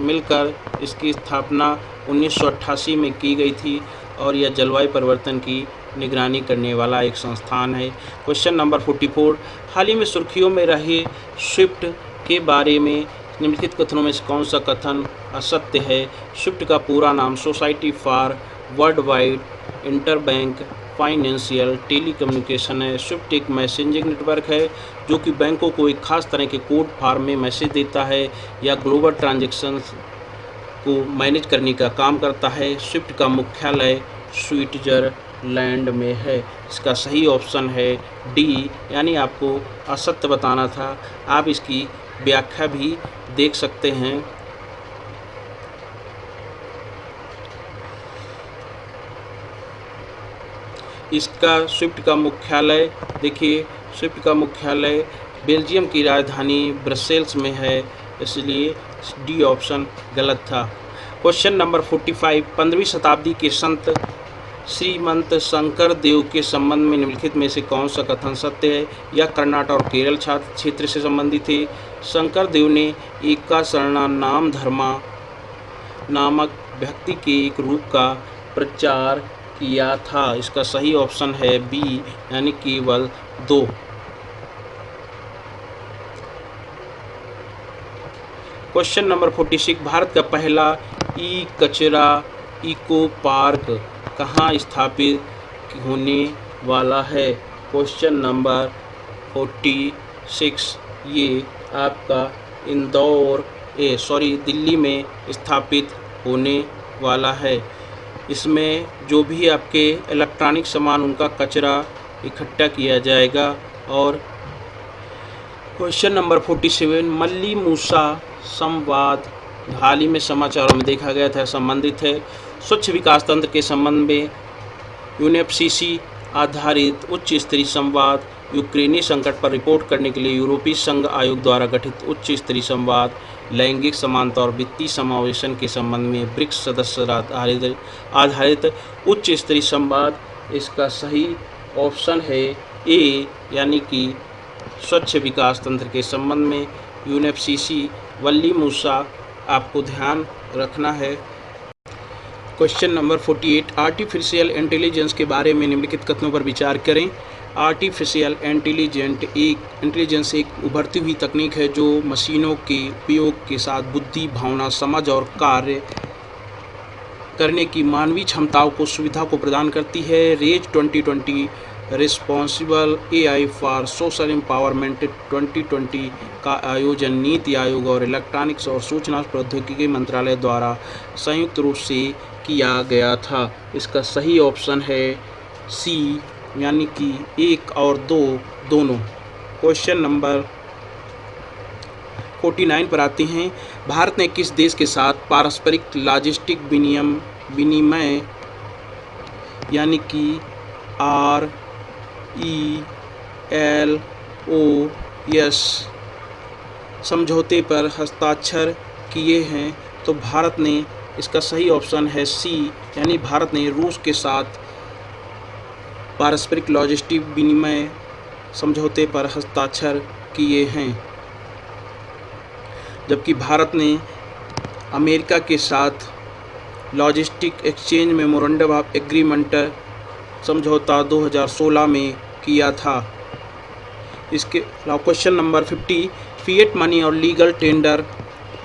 मिलकर इसकी स्थापना 1988 में की गई थी और यह जलवायु परिवर्तन की निगरानी करने वाला एक संस्थान है। क्वेश्चन नंबर 44, हाल ही में सुर्खियों में रहे स्विफ्ट के बारे में निम्नलिखित कथनों में से कौन सा कथन असत्य है? स्विफ्ट का पूरा नाम society for world wide interbank financial telecommunication है। स्विफ्ट एक मैसेजिंग नेटवर्क है जो कि बैंकों को एक खास तरह के कोड फॉर्म में मैसेज देता है या ग्लोबल ट्रांजैक्शंस को मैनेज करने का काम करता है। स्विफ्ट का मुख्यालय स्विट्जरलैंड में है। इसका सही ऑप्शन है डी, यानी आपको असत्य बताना था। आप इसकी व्याख्या भी देख सकते हैं। इसका स्विफ्ट का मुख्यालय देखिए, स्विफ्ट का मुख्यालय बेल्जियम की राजधानी ब्रसेल्स में है, इसलिए डी ऑप्शन गलत था। क्वेश्चन नंबर 45, 15वीं शताब्दी के संत श्रीमंत शंकर देव के संबंध में निम्नलिखित में से कौन सा कथन सत्य है? यह कर्नाटक और केरल क्षेत्र से संबंधित है। शंकर देव ने एका शरणा नाम धर्मा नामक भक्ति के एक रूप का प्रचार किया था। इसका सही ऑप्शन है बी, यानी केवल 2। क्वेश्चन नंबर 46, भारत का पहला ई कचरा इको पार्क कहाँ स्थापित होने वाला है? क्वेश्चन नंबर 46, ये आपका दिल्ली में स्थापित होने वाला है। इसमें जो भी आपके इलेक्ट्रॉनिक सामान उनका कचरा इकट्ठा किया जाएगा। और क्वेश्चन नंबर 47, मल्ली मूसा संवाद हाल ही में समाचारों में देखा गया था, संबंधित है स्वच्छ विकास तंत्र के संबंध में यूएनएफसीसी आधारित उच्च स्तरीय संवाद, यूक्रेनी संकट पर रिपोर्ट करने के लिए यूरोपीय संघ आयोग द्वारा गठित उच्च स्तरीय संवाद, लैंगिक समानता और वित्तीय समावेशन के संबंध में ब्रिक्स सदस्य आधारित उच्च स्तरीय संवाद। इसका सही ऑप्शन है ए, यानी कि स्वच्छ विकास तंत्र के संबंध में यूएनएफसीसी वल्ली मूसा आपको ध्यान रखना है। क्वेश्चन नंबर 48, आर्टिफिशियल इंटेलिजेंस के बारे में निम्नलिखित कथनों पर विचार करें। आर्टिफिशियल इंटेलिजेंस एक उभरती हुई तकनीक है जो मशीनों के उपयोग के साथ बुद्धि, भावना, समझ और कार्य करने की मानवीय क्षमताओं को सुविधा को प्रदान करती है। Raise 2020 responsible AI for social empowerment 2020 का आयोजन नीति आयोग और इलेक्ट्रॉनिक्स और सूचना प्रौद्योगिकी मंत्रालय द्वारा संयुक्त रूप से किया गया था। इसका सही ऑप्शन है सी, यानी कि 1 और 2 दोनों। क्वेश्चन नंबर 49 पर आते हैं। भारत ने किस देश के साथ पारस्परिक लॉजिस्टिक विनिमय यानी कि RELOS समझौते पर हस्ताक्षर किए हैं? तो भारत ने, इसका सही ऑप्शन है सी, यानी भारत ने रूस के साथ पारस्परिक लॉजिस्टिक विनिमय समझौते पर हस्ताक्षर किए हैं, जबकि भारत ने अमेरिका के साथ logistic exchange memorandum of agreement समझौता 2016 में किया था। इसके अलावा क्वेश्चन नंबर 50, फिएट मनी और लीगल टेंडर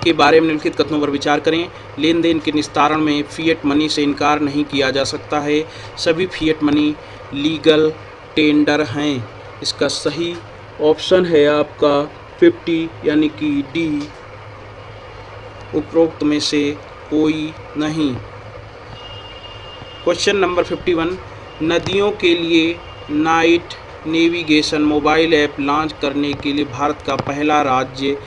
के बारे में निम्नलिखित कथनों पर विचार करें। लेन देन के निस्तारण में फिएट मनी से इनकार नहीं किया जा सकता है। सभी फिएट मनी लीगल टेंडर हैं। इसका सही ऑप्शन है आपका 50 यानी कि डी, उपरोक्त में से कोई नहीं। क्वेश्चन नंबर 51, नदियों के लिए night navigation mobile app launch करने के लिए भारत का पहला राज्य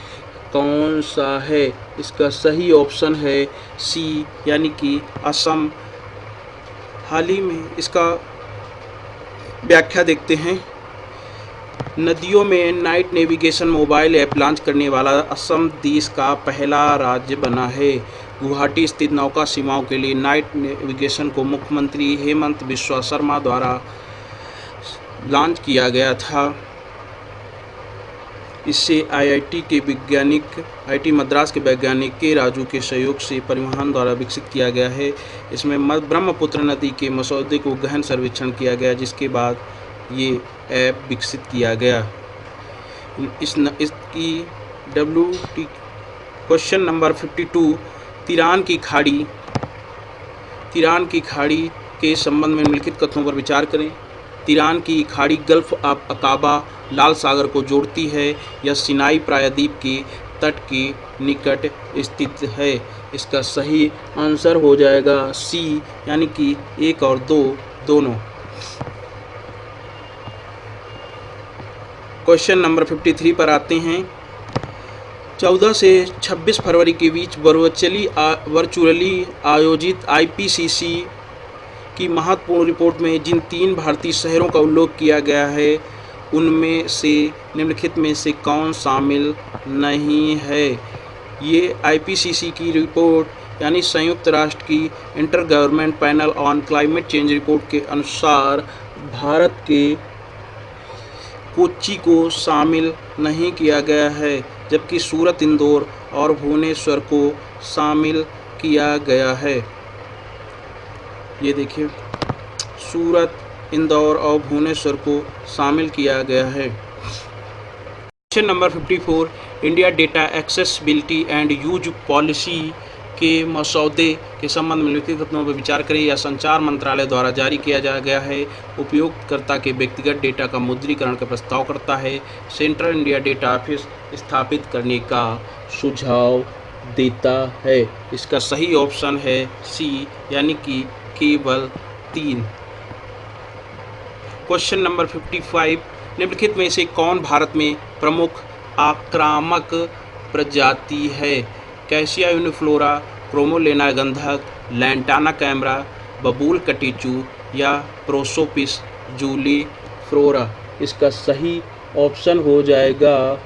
कौन सा है? इसका सही ऑप्शन है सी यानी कि असम। हाल ही में इसका व्याख्या देखते हैं। नदियों में night navigation mobile app launch करने वाला असम देश का पहला राज्य बना है। गुवाहाटी स्थित नौका सीमाओं के लिए नाइट नेविगेशन को मुख्यमंत्री हेमंत बिस्वा शर्मा द्वारा लॉन्च किया गया था। इससे आईआईटी मद्रास के वैज्ञानिक के राजू के सहयोग से परिवहन द्वारा विकसित किया गया है। इसमें ब्रह्मपुत्र नदी के मसौदे को गहन सर्वेक्षण किया गया, जिसके बाद ये ऐप विकसित किया गया। इसकी क्वेश्चन नंबर 52, तिरान की खाड़ी के संबंध में निम्नलिखित कथनों पर विचार करें। तिरान की खाड़ी गल्फ ऑफ अकाबा लाल सागर को जोड़ती है या सिनाई प्रायद्वीप के तट के निकट स्थित है। इसका सही आंसर हो जाएगा सी यानी कि 1 और 2 दोनों। क्वेश्चन नंबर 53 पर आते हैं। 14 से 26 फरवरी के बीच वर्चुअली आयोजित आईपीसीसी की महत्वपूर्ण रिपोर्ट में जिन 3 भारतीय शहरों का उल्लेख किया गया है, उनमें से निम्नलिखित में से कौन शामिल नहीं है? ये आईपीसीसी की रिपोर्ट यानी संयुक्त राष्ट्र की inter government panel on climate change report के अनुसार भारत के कोच्चि को शामिल नहीं किया गया है, जबकि सूरत, इंदौर और भुवनेश्वर को शामिल किया गया है। ये देखिए, सूरत, इंदौर और भुवनेश्वर को शामिल किया गया है। Question number 54, India data accessibility and use policy के मसौदे के संबंध में निम्नलिखित कथनों पर विचार करें। या संचार मंत्रालय द्वारा जारी किया जा गया है। उपयोगकर्ता के व्यक्तिगत डेटा का मुद्रीकरण का प्रस्ताव करता है। सेंट्रल इंडिया डेटा ऑफिस स्थापित करने का सुझाव देता है। इसका सही ऑप्शन है सी यानी कि केवल 3। क्वेश्चन नंबर 55, निम्नलिखित में से कौन भारत में प्रमुख आक्रामक प्रजाति है? कैसिया यूनिफ्लोरा, क्रोमोलेना गंधक, लैंटाना कैमरा, बबूल कटीचू या प्रोसोपिस जूलीफ्लोरा। इसका सही ऑप्शन हो जाएगा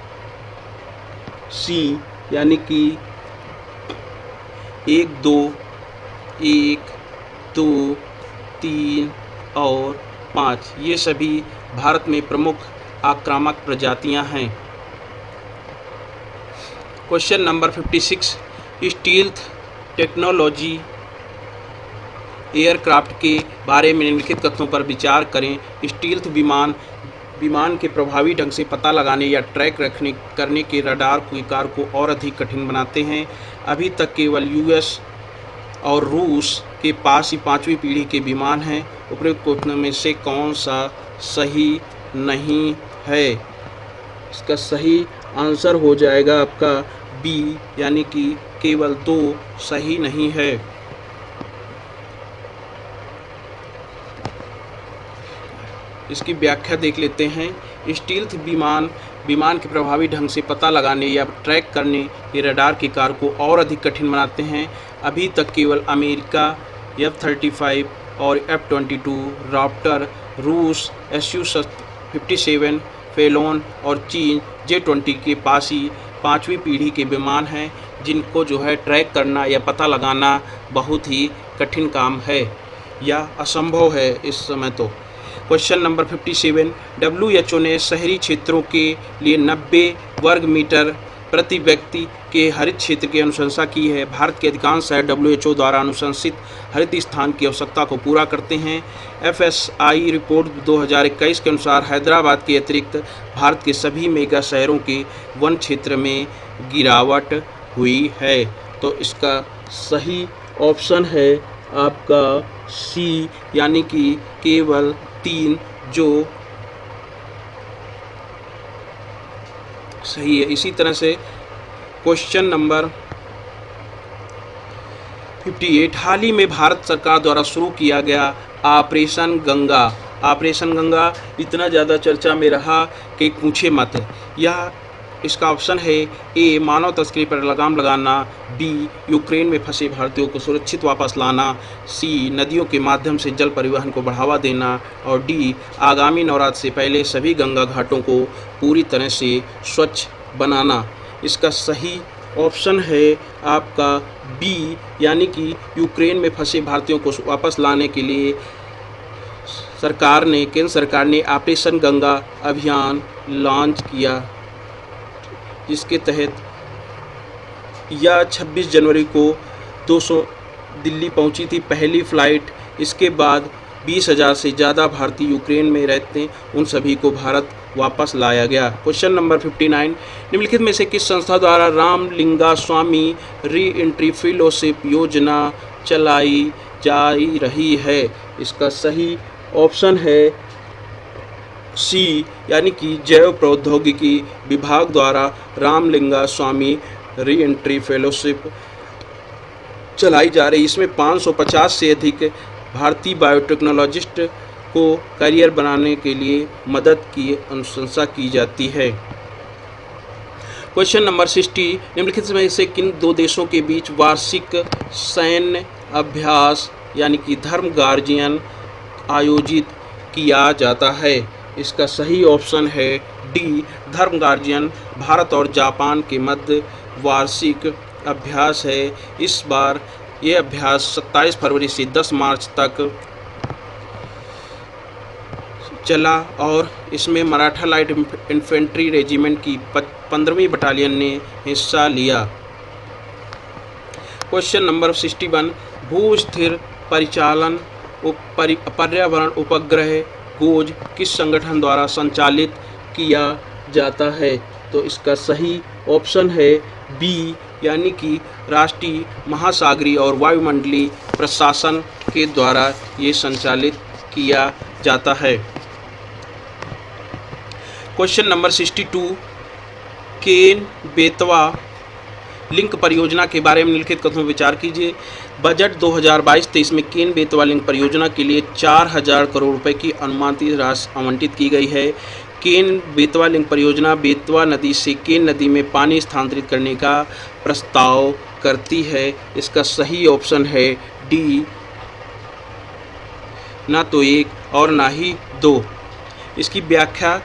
सी यानी कि 1, 2, 3 और 5। ये सभी भारत में प्रमुख आक्रामक प्रजातियां हैं। Question number 56, stealth technology aircraft के बारे में निम्नलिखित कथनों पर विचार करें। स्टील्थ विमान के प्रभावी ढंग से पता लगाने या ट्रैक करने के रडार की कार्य को और अधिक कठिन बनाते हैं। अभी तक केवल यूएस और रूस के पास ही 5वीं पीढ़ी के विमान हैं। उपरोक्त कथनों में से कौन सा सही नहीं है? इसका सही आंसर हो जाएगा आपका बी यानी कि केवल 2 सही नहीं है। इसकी व्याख्या देख लेते हैं। स्टील्थ विमान के प्रभावी ढंग से पता लगाने या ट्रैक करने के रडार के कार्य को और अधिक कठिन बनाते हैं। अभी तक केवल अमेरिका F-35 और F-22 राप्टर, रूस Su-57 फेलोन और चीन J-20 के पास ही 5वीं पीढ़ी के विमान हैं, जिनको जो है ट्रैक करना या पता लगाना बहुत ही कठिन काम है या असंभव है इस समय तो। क्वेश्चन नंबर 57, WHO ने शहरी क्षेत्रों के लिए 90 वर्ग मीटर प्रति व्यक्ति के हरित क्षेत्र की अनुशंसा की है। भारत के अधिकांश शहर WHO द्वारा अनुशंसित हरित स्थान की आवश्यकता को पूरा करते हैं। FSI रिपोर्ट 2021 के अनुसार हैदराबाद के अतिरिक्त भारत के सभी मेगा शहरों के वन क्षेत्र में गिरावट हुई है। तो इसका सही ऑप्शन है आपका सी, यानी कि केवल 3 जो सही है। इसी तरह से क्वेश्चन नंबर 58, हाल ही में भारत सरकार द्वारा शुरू किया गया ऑपरेशन गंगा। ऑपरेशन गंगा इतना ज़्यादा चर्चा में रहा कि पूछे मत। यह इसका ऑप्शन है ए, मानव तस्करी पर लगाम लगाना, बी, यूक्रेन में फंसे भारतीयों को सुरक्षित वापस लाना, सी, नदियों के माध्यम से जल परिवहन को बढ़ावा देना, और डी, आगामी नवरात्र से पहले सभी गंगा घाटों को पूरी तरह से स्वच्छ बनाना। इसका सही ऑप्शन है आपका बी, यानी कि यूक्रेन में फंसे भारतीयों को वापस लाने के लिए केंद्र सरकार ने ऑपरेशन गंगा अभियान लॉन्च किया, जिसके तहत यह 26 जनवरी को 200 दिल्ली पहुंची थी पहली फ़्लाइट। इसके बाद 20,000 से ज़्यादा भारतीय यूक्रेन में रहते उन सभी को भारत वापस लाया गया। क्वेश्चन नंबर 59, निम्नलिखित में से किस संस्था द्वारा रामलिंगा स्वामी री एंट्री फेलोशिप योजना चलाई जा रही है? इसका सही ऑप्शन है सी, यानी कि जैव प्रौद्योगिकी विभाग द्वारा रामलिंगा स्वामी री एंट्री फेलोशिप चलाई जा रही। इसमें 550 से अधिक भारतीय बायोटेक्नोलॉजिस्ट को करियर बनाने के लिए मदद की अनुशंसा की जाती है। क्वेश्चन नंबर 60, निम्नलिखित में से किन दो देशों के बीच वार्षिक सैन्य अभ्यास यानी कि धर्म गार्जियन आयोजित किया जाता है? इसका सही ऑप्शन है डी, धर्म गार्जियन भारत और जापान के मध्य वार्षिक अभ्यास है। इस बार ये अभ्यास 27 फरवरी से 10 मार्च तक चला और इसमें मराठा लाइट इन्फेंट्री रेजिमेंट की 15वीं बटालियन ने हिस्सा लिया। क्वेश्चन नंबर 61, भू स्थिर परिचालन पर्यावरण उपग्रह गोज किस संगठन द्वारा संचालित किया जाता है? तो इसका सही ऑप्शन है बी, यानी कि राष्ट्रीय महासागरीय और वायुमंडलीय प्रशासन के द्वारा ये संचालित किया जाता है। Question number 62, Ken Betwa link परियोजना के बारे में निम्नलिखित कथनों पर विचार कीजिए। बजट 2022-23 में केन बेतवा लिंक परियोजना के लिए 4,000 करोड़ रुपए की अनुमानित राशि आवंटित की गई है। केन बेतवा लिंक परियोजना बेतवा नदी से केन नदी में पानी स्थानांतरित करने का प्रस्ताव करती है। इसका सही ऑप्शन है डी, ना तो 1 और ना ही 2। इसकी व्याख्या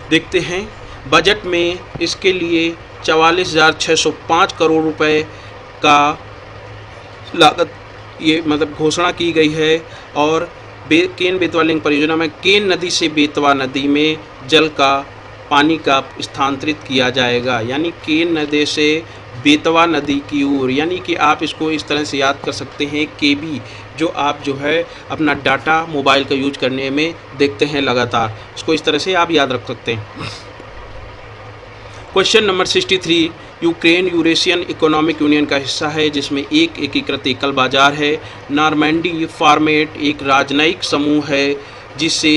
देखते हैं। बजट में इसके लिए 44,605 करोड़ रुपए का लागत ये घोषणा की गई है और केन बेतवा लिंक परियोजना में केन नदी से बेतवा नदी में जल का पानी का स्थानांतरित किया जाएगा, यानी केन नदी से बेतवा नदी की ओर। यानी कि आप इसको इस तरह से याद कर सकते हैं केबी, जो आप अपना डाटा मोबाइल का यूज करने में देखते हैं लगातार, इसको इस तरह से आप याद रख सकते हैं। Question number 63, Ukraine Eurasian economic union का हिस्सा है जिसमें एक एकीकृत एकल बाजार है। नॉर्मैंडी फॉर्मेट एक राजनयिक समूह है जिसे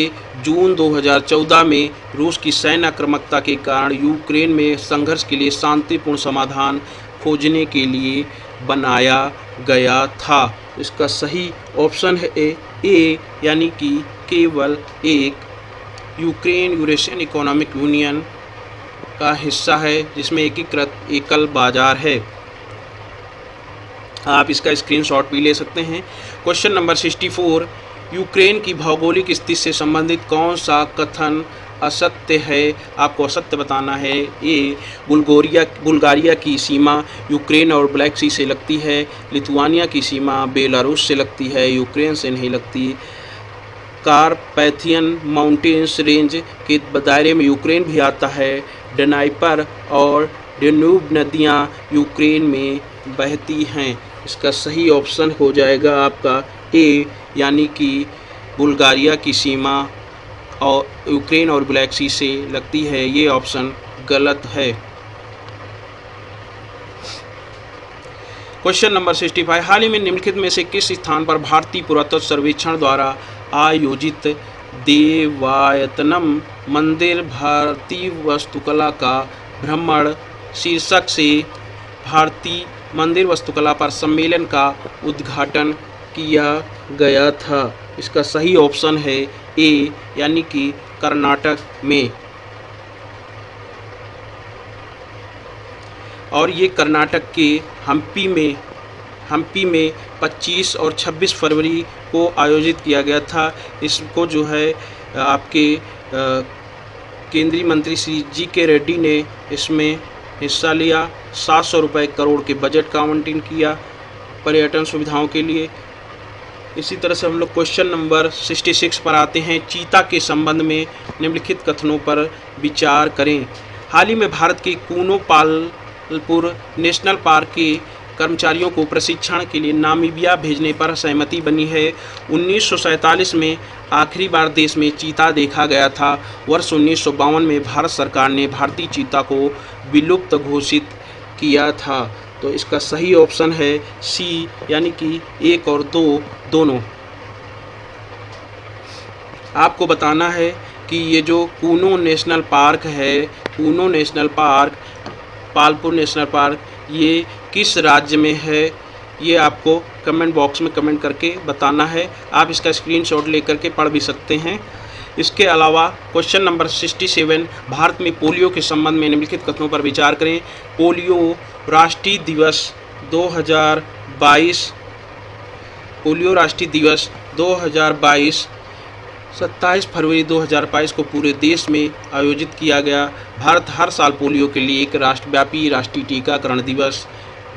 जून 2014 में रूस की सैन्य आक्रामकता के कारण यूक्रेन में संघर्ष के लिए शांतिपूर्ण समाधान खोजने के लिए बनाया गया था। इसका सही ऑप्शन है ए, यानी कि केवल एक यूक्रेन यूरेशियन इकोनॉमिक यूनियन का हिस्सा है जिसमें एकीकृत एकल बाजार है। आप इसका स्क्रीनशॉट भी ले सकते हैं। क्वेश्चन नंबर 64, यूक्रेन की भौगोलिक स्थिति से संबंधित कौन सा कथन असत्य है? आपको असत्य बताना है। ए, बुल्गारिया की सीमा यूक्रेन और ब्लैक सी से लगती है। लिथुआनिया की सीमा बेलारूस से लगती है, यूक्रेन से नहीं लगती। कारपैथियन माउंटेन्स रेंज के दायरे में यूक्रेन भी आता है। डनाइपर और डेन्यूब नदियाँ यूक्रेन में बहती हैं। इसका सही ऑप्शन हो जाएगा आपका ए, यानी कि बुल्गारिया की सीमा और यूक्रेन और ब्लैक सी से लगती है। ये ऑप्शन गलत है। क्वेश्चन नंबर 65, हाल ही में निम्नलिखित में से किस स्थान पर भारतीय पुरातत्व सर्वेक्षण द्वारा आयोजित देवायतनम मंदिर भारतीय वास्तुकला का भ्रमण शीर्षक से भारतीय मंदिर वास्तुकला पर सम्मेलन का उद्घाटन किया गया था? इसका सही ऑप्शन है ए, यानी कि कर्नाटक में। और ये कर्नाटक के हम्पी में 25 और 26 फरवरी को आयोजित किया गया था। इसको जो है आपके केंद्रीय मंत्री श्री जी.के. रेड्डी ने इसमें हिस्सा लिया। 700 रुपये करोड़ के बजट का आवंटन किया पर्यटन सुविधाओं के लिए। इसी तरह से हम लोग क्वेश्चन नंबर 66 पर आते हैं। चीता के संबंध में निम्नलिखित कथनों पर विचार करें। हाल ही में भारत के कूनो पालपुर नेशनल पार्क के कर्मचारियों को प्रशिक्षण के लिए नामीबिया भेजने पर सहमति बनी है। 1947 में आखिरी बार देश में चीता देखा गया था। वर्ष 1952 में भारत सरकार ने भारतीय चीता को विलुप्त घोषित किया था। तो इसका सही ऑप्शन है सी, यानी कि 1 और 2 दोनों। आपको बताना है कि ये जो कूनो नेशनल पार्क है, Kuno national park, Palpur national park, ये किस राज्य में है, ये आपको कमेंट बॉक्स में कमेंट करके बताना है। आप इसका स्क्रीनशॉट लेकर के पढ़ भी सकते हैं। इसके अलावा क्वेश्चन नंबर 67, भारत में पोलियो के संबंध में निम्नलिखित कथनों पर विचार करें। पोलियो राष्ट्रीय दिवस 2022 पोलियो राष्ट्रीय दिवस 2022 27 फरवरी 2022 को पूरे देश में आयोजित किया गया। भारत हर साल पोलियो के लिए एक राष्ट्रव्यापी राष्ट्रीय टीकाकरण दिवस,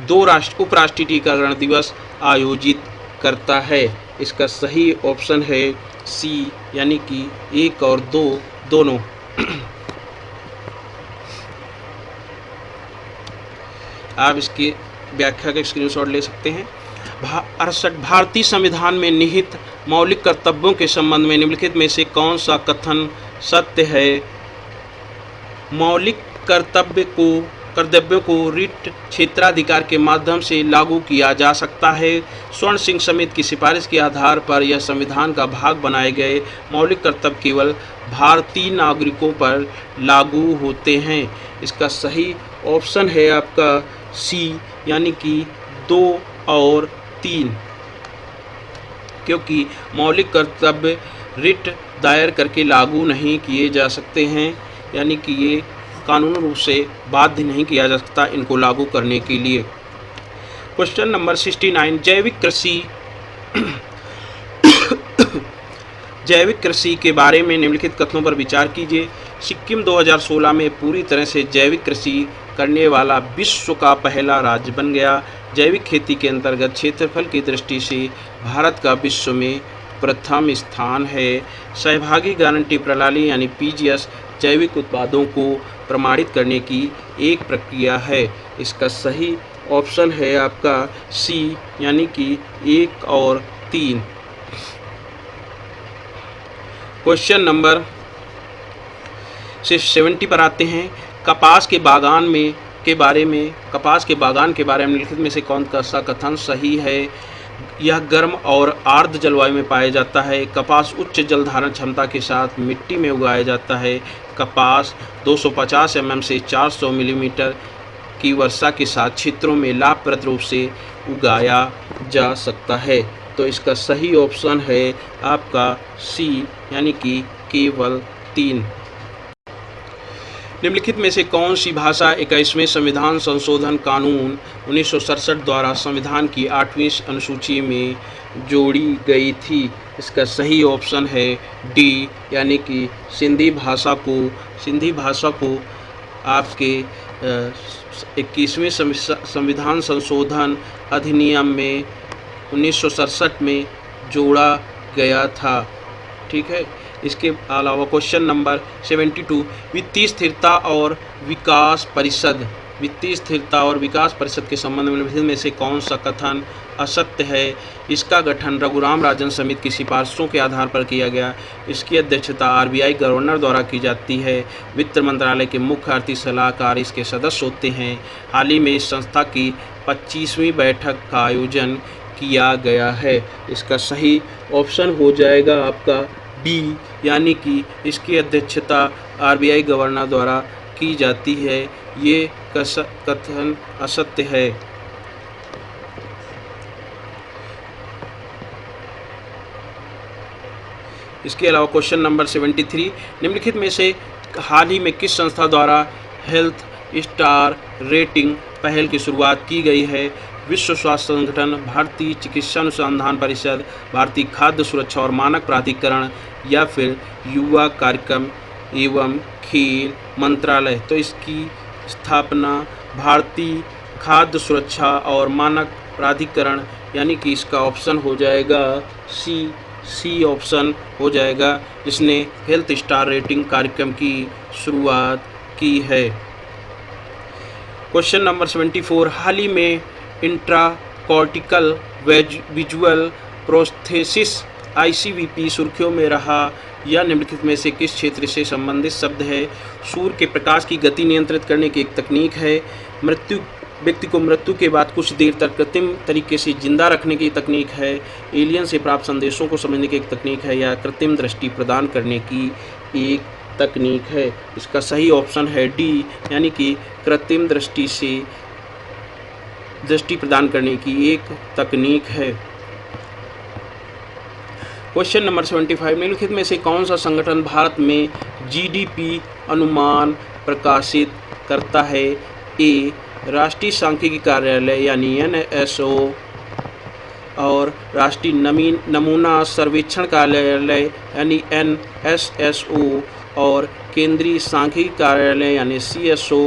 2 उप राष्ट्रीय टीकाकरण दिवस आयोजित करता है। इसका सही ऑप्शन है सी, यानी कि 1 और 2 दोनों। आप इसकी व्याख्या का स्क्रीनशॉट ले सकते हैं। 68, भारतीय संविधान में निहित मौलिक कर्तव्यों के संबंध में निम्नलिखित में से कौन सा कथन सत्य है? मौलिक कर्तव्यों को रिट क्षेत्राधिकार के माध्यम से लागू किया जा सकता है। स्वर्ण सिंह समिति की सिफारिश के आधार पर यह संविधान का भाग बनाए गए मौलिक कर्तव्य केवल भारतीय नागरिकों पर लागू होते हैं। इसका सही ऑप्शन है आपका सी, यानी कि 2 और 3, क्योंकि मौलिक कर्तव्य रिट दायर करके लागू नहीं किए जा सकते हैं, यानी कि ये कानूनी रूप से बाध्य नहीं किया जा सकता इनको लागू करने के लिए। क्वेश्चन नंबर 69, जैविक कृषि के बारे में निम्नलिखित कथनों पर विचार कीजिए। सिक्किम 2016 में पूरी तरह से जैविक कृषि करने वाला विश्व का पहला राज्य बन गया। जैविक खेती के अंतर्गत क्षेत्रफल की दृष्टि से भारत का विश्व में प्रथम स्थान है। सहभागी गारंटी प्रणाली यानी पीजीएस जैविक उत्पादों को प्रमाणित करने की एक प्रक्रिया है। इसका सही ऑप्शन है आपका सी, यानी कि 1 और 3। क्वेश्चन नंबर 70 पर आते हैं। कपास के बागान के बारे में निम्नलिखित में से कौन सा कथन सही है? यह गर्म और आर्द्र जलवायु में पाया जाता है। कपास उच्च जल धारण क्षमता के साथ मिट्टी में उगाया जाता है। कपास 250 mm से 400 मिलीमीटर की वर्षा के साथ क्षेत्रों में लाभप्रद रूप से उगाया जा सकता है। तो इसका सही ऑप्शन है आपका सी, यानी कि केवल 3। निम्नलिखित में से कौन सी भाषा 21वें संविधान संशोधन कानून 1967 द्वारा संविधान की 8वीं अनुसूची में जोड़ी गई थी? इसका सही ऑप्शन है डी, यानी कि सिंधी भाषा को आपके 21वें संविधान संशोधन अधिनियम में 1967 में जोड़ा गया था। ठीक है। इसके अलावा क्वेश्चन नंबर 72, वित्तीय स्थिरता और विकास परिषद, वित्तीय स्थिरता और विकास परिषद के संबंध में निम्नलिखित में से कौन सा कथन असत्य है? इसका गठन रघुराम राजन समिति की सिफारिशों के आधार पर किया गया। इसकी अध्यक्षता आरबीआई गवर्नर द्वारा की जाती है। वित्त मंत्रालय के मुख्य आर्थिक सलाहकार इसके सदस्य होते हैं। हाल ही में इस संस्था की 25वीं बैठक का आयोजन किया गया है। इसका सही ऑप्शन हो जाएगा आपका बी, यानी कि इसकी अध्यक्षता आरबीआई गवर्नर द्वारा की जाती है। ये कथन असत्य है। इसके अलावा क्वेश्चन नंबर 73, निम्नलिखित में से हाल ही में किस संस्था द्वारा हेल्थ स्टार रेटिंग पहल की शुरुआत की गई है? विश्व स्वास्थ्य संगठन, भारतीय चिकित्सा अनुसंधान परिषद, भारतीय खाद्य सुरक्षा और मानक प्राधिकरण, या फिर युवा कार्यक्रम एवं खेल मंत्रालय। तो इसकी स्थापना भारतीय खाद्य सुरक्षा और मानक प्राधिकरण, यानी कि इसका ऑप्शन हो जाएगा सी ऑप्शन हो जाएगा, जिसने हेल्थ स्टार रेटिंग कार्यक्रम की शुरुआत की है। क्वेश्चन नंबर 74, हाल ही में इंट्राकॉर्टिकल विजुअल प्रोस्थेसिस ICVP सुर्खियों में रहा। यह निम्नलिखित में से किस क्षेत्र से संबंधित शब्द है? सूर्य के प्रकाश की गति नियंत्रित करने की एक तकनीक है। व्यक्ति को मृत्यु के बाद कुछ देर तक कृत्रिम तरीके से जिंदा रखने की तकनीक है। एलियन से प्राप्त संदेशों को समझने की एक तकनीक है, या कृत्रिम दृष्टि प्रदान करने की एक तकनीक है। इसका सही ऑप्शन है डी, यानी कि कृत्रिम दृष्टि से दृष्टि प्रदान करने की एक तकनीक है। क्वेश्चन नंबर 75, निम्नलिखित में से कौन सा संगठन भारत में GDP अनुमान प्रकाशित करता है? ए, राष्ट्रीय सांख्यिकी कार्यालय यानी NSO, और राष्ट्रीय नमूना सर्वेक्षण कार्यालय यानी NSSO, और केंद्रीय सांख्यिकी कार्यालय यानी CSO,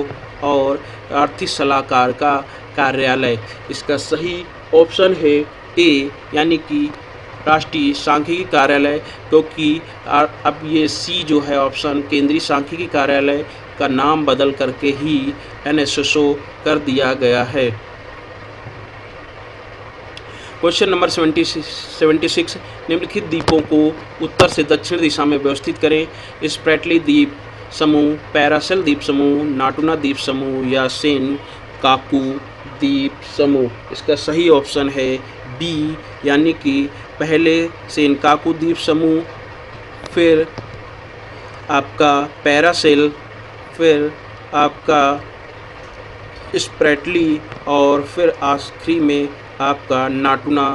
और आर्थिक सलाहकार का कार्यालय। इसका सही ऑप्शन है ए, यानी कि राष्ट्रीय सांख्यिकी कार्यालय, क्योंकि अब ये सी जो है ऑप्शन केंद्रीय सांख्यिकी कार्यालय का नाम बदल करके ही NSSO कर दिया गया है। क्वेश्चन नंबर 76, निम्नलिखित द्वीपों को उत्तर से दक्षिण दिशा में व्यवस्थित करें। स्प्रेटली द्वीप समूह, पैरासेल द्वीप समूह, नाटुना द्वीप समूह, या सेनकाकू द्वीप समूह। इसका सही ऑप्शन है बी, यानी कि पहले सेनकाकू द्वीप समूह, फिर आपका पैरासेल, फिर आपका स्प्रेटली, और फिर आखिरी में आपका नाटुना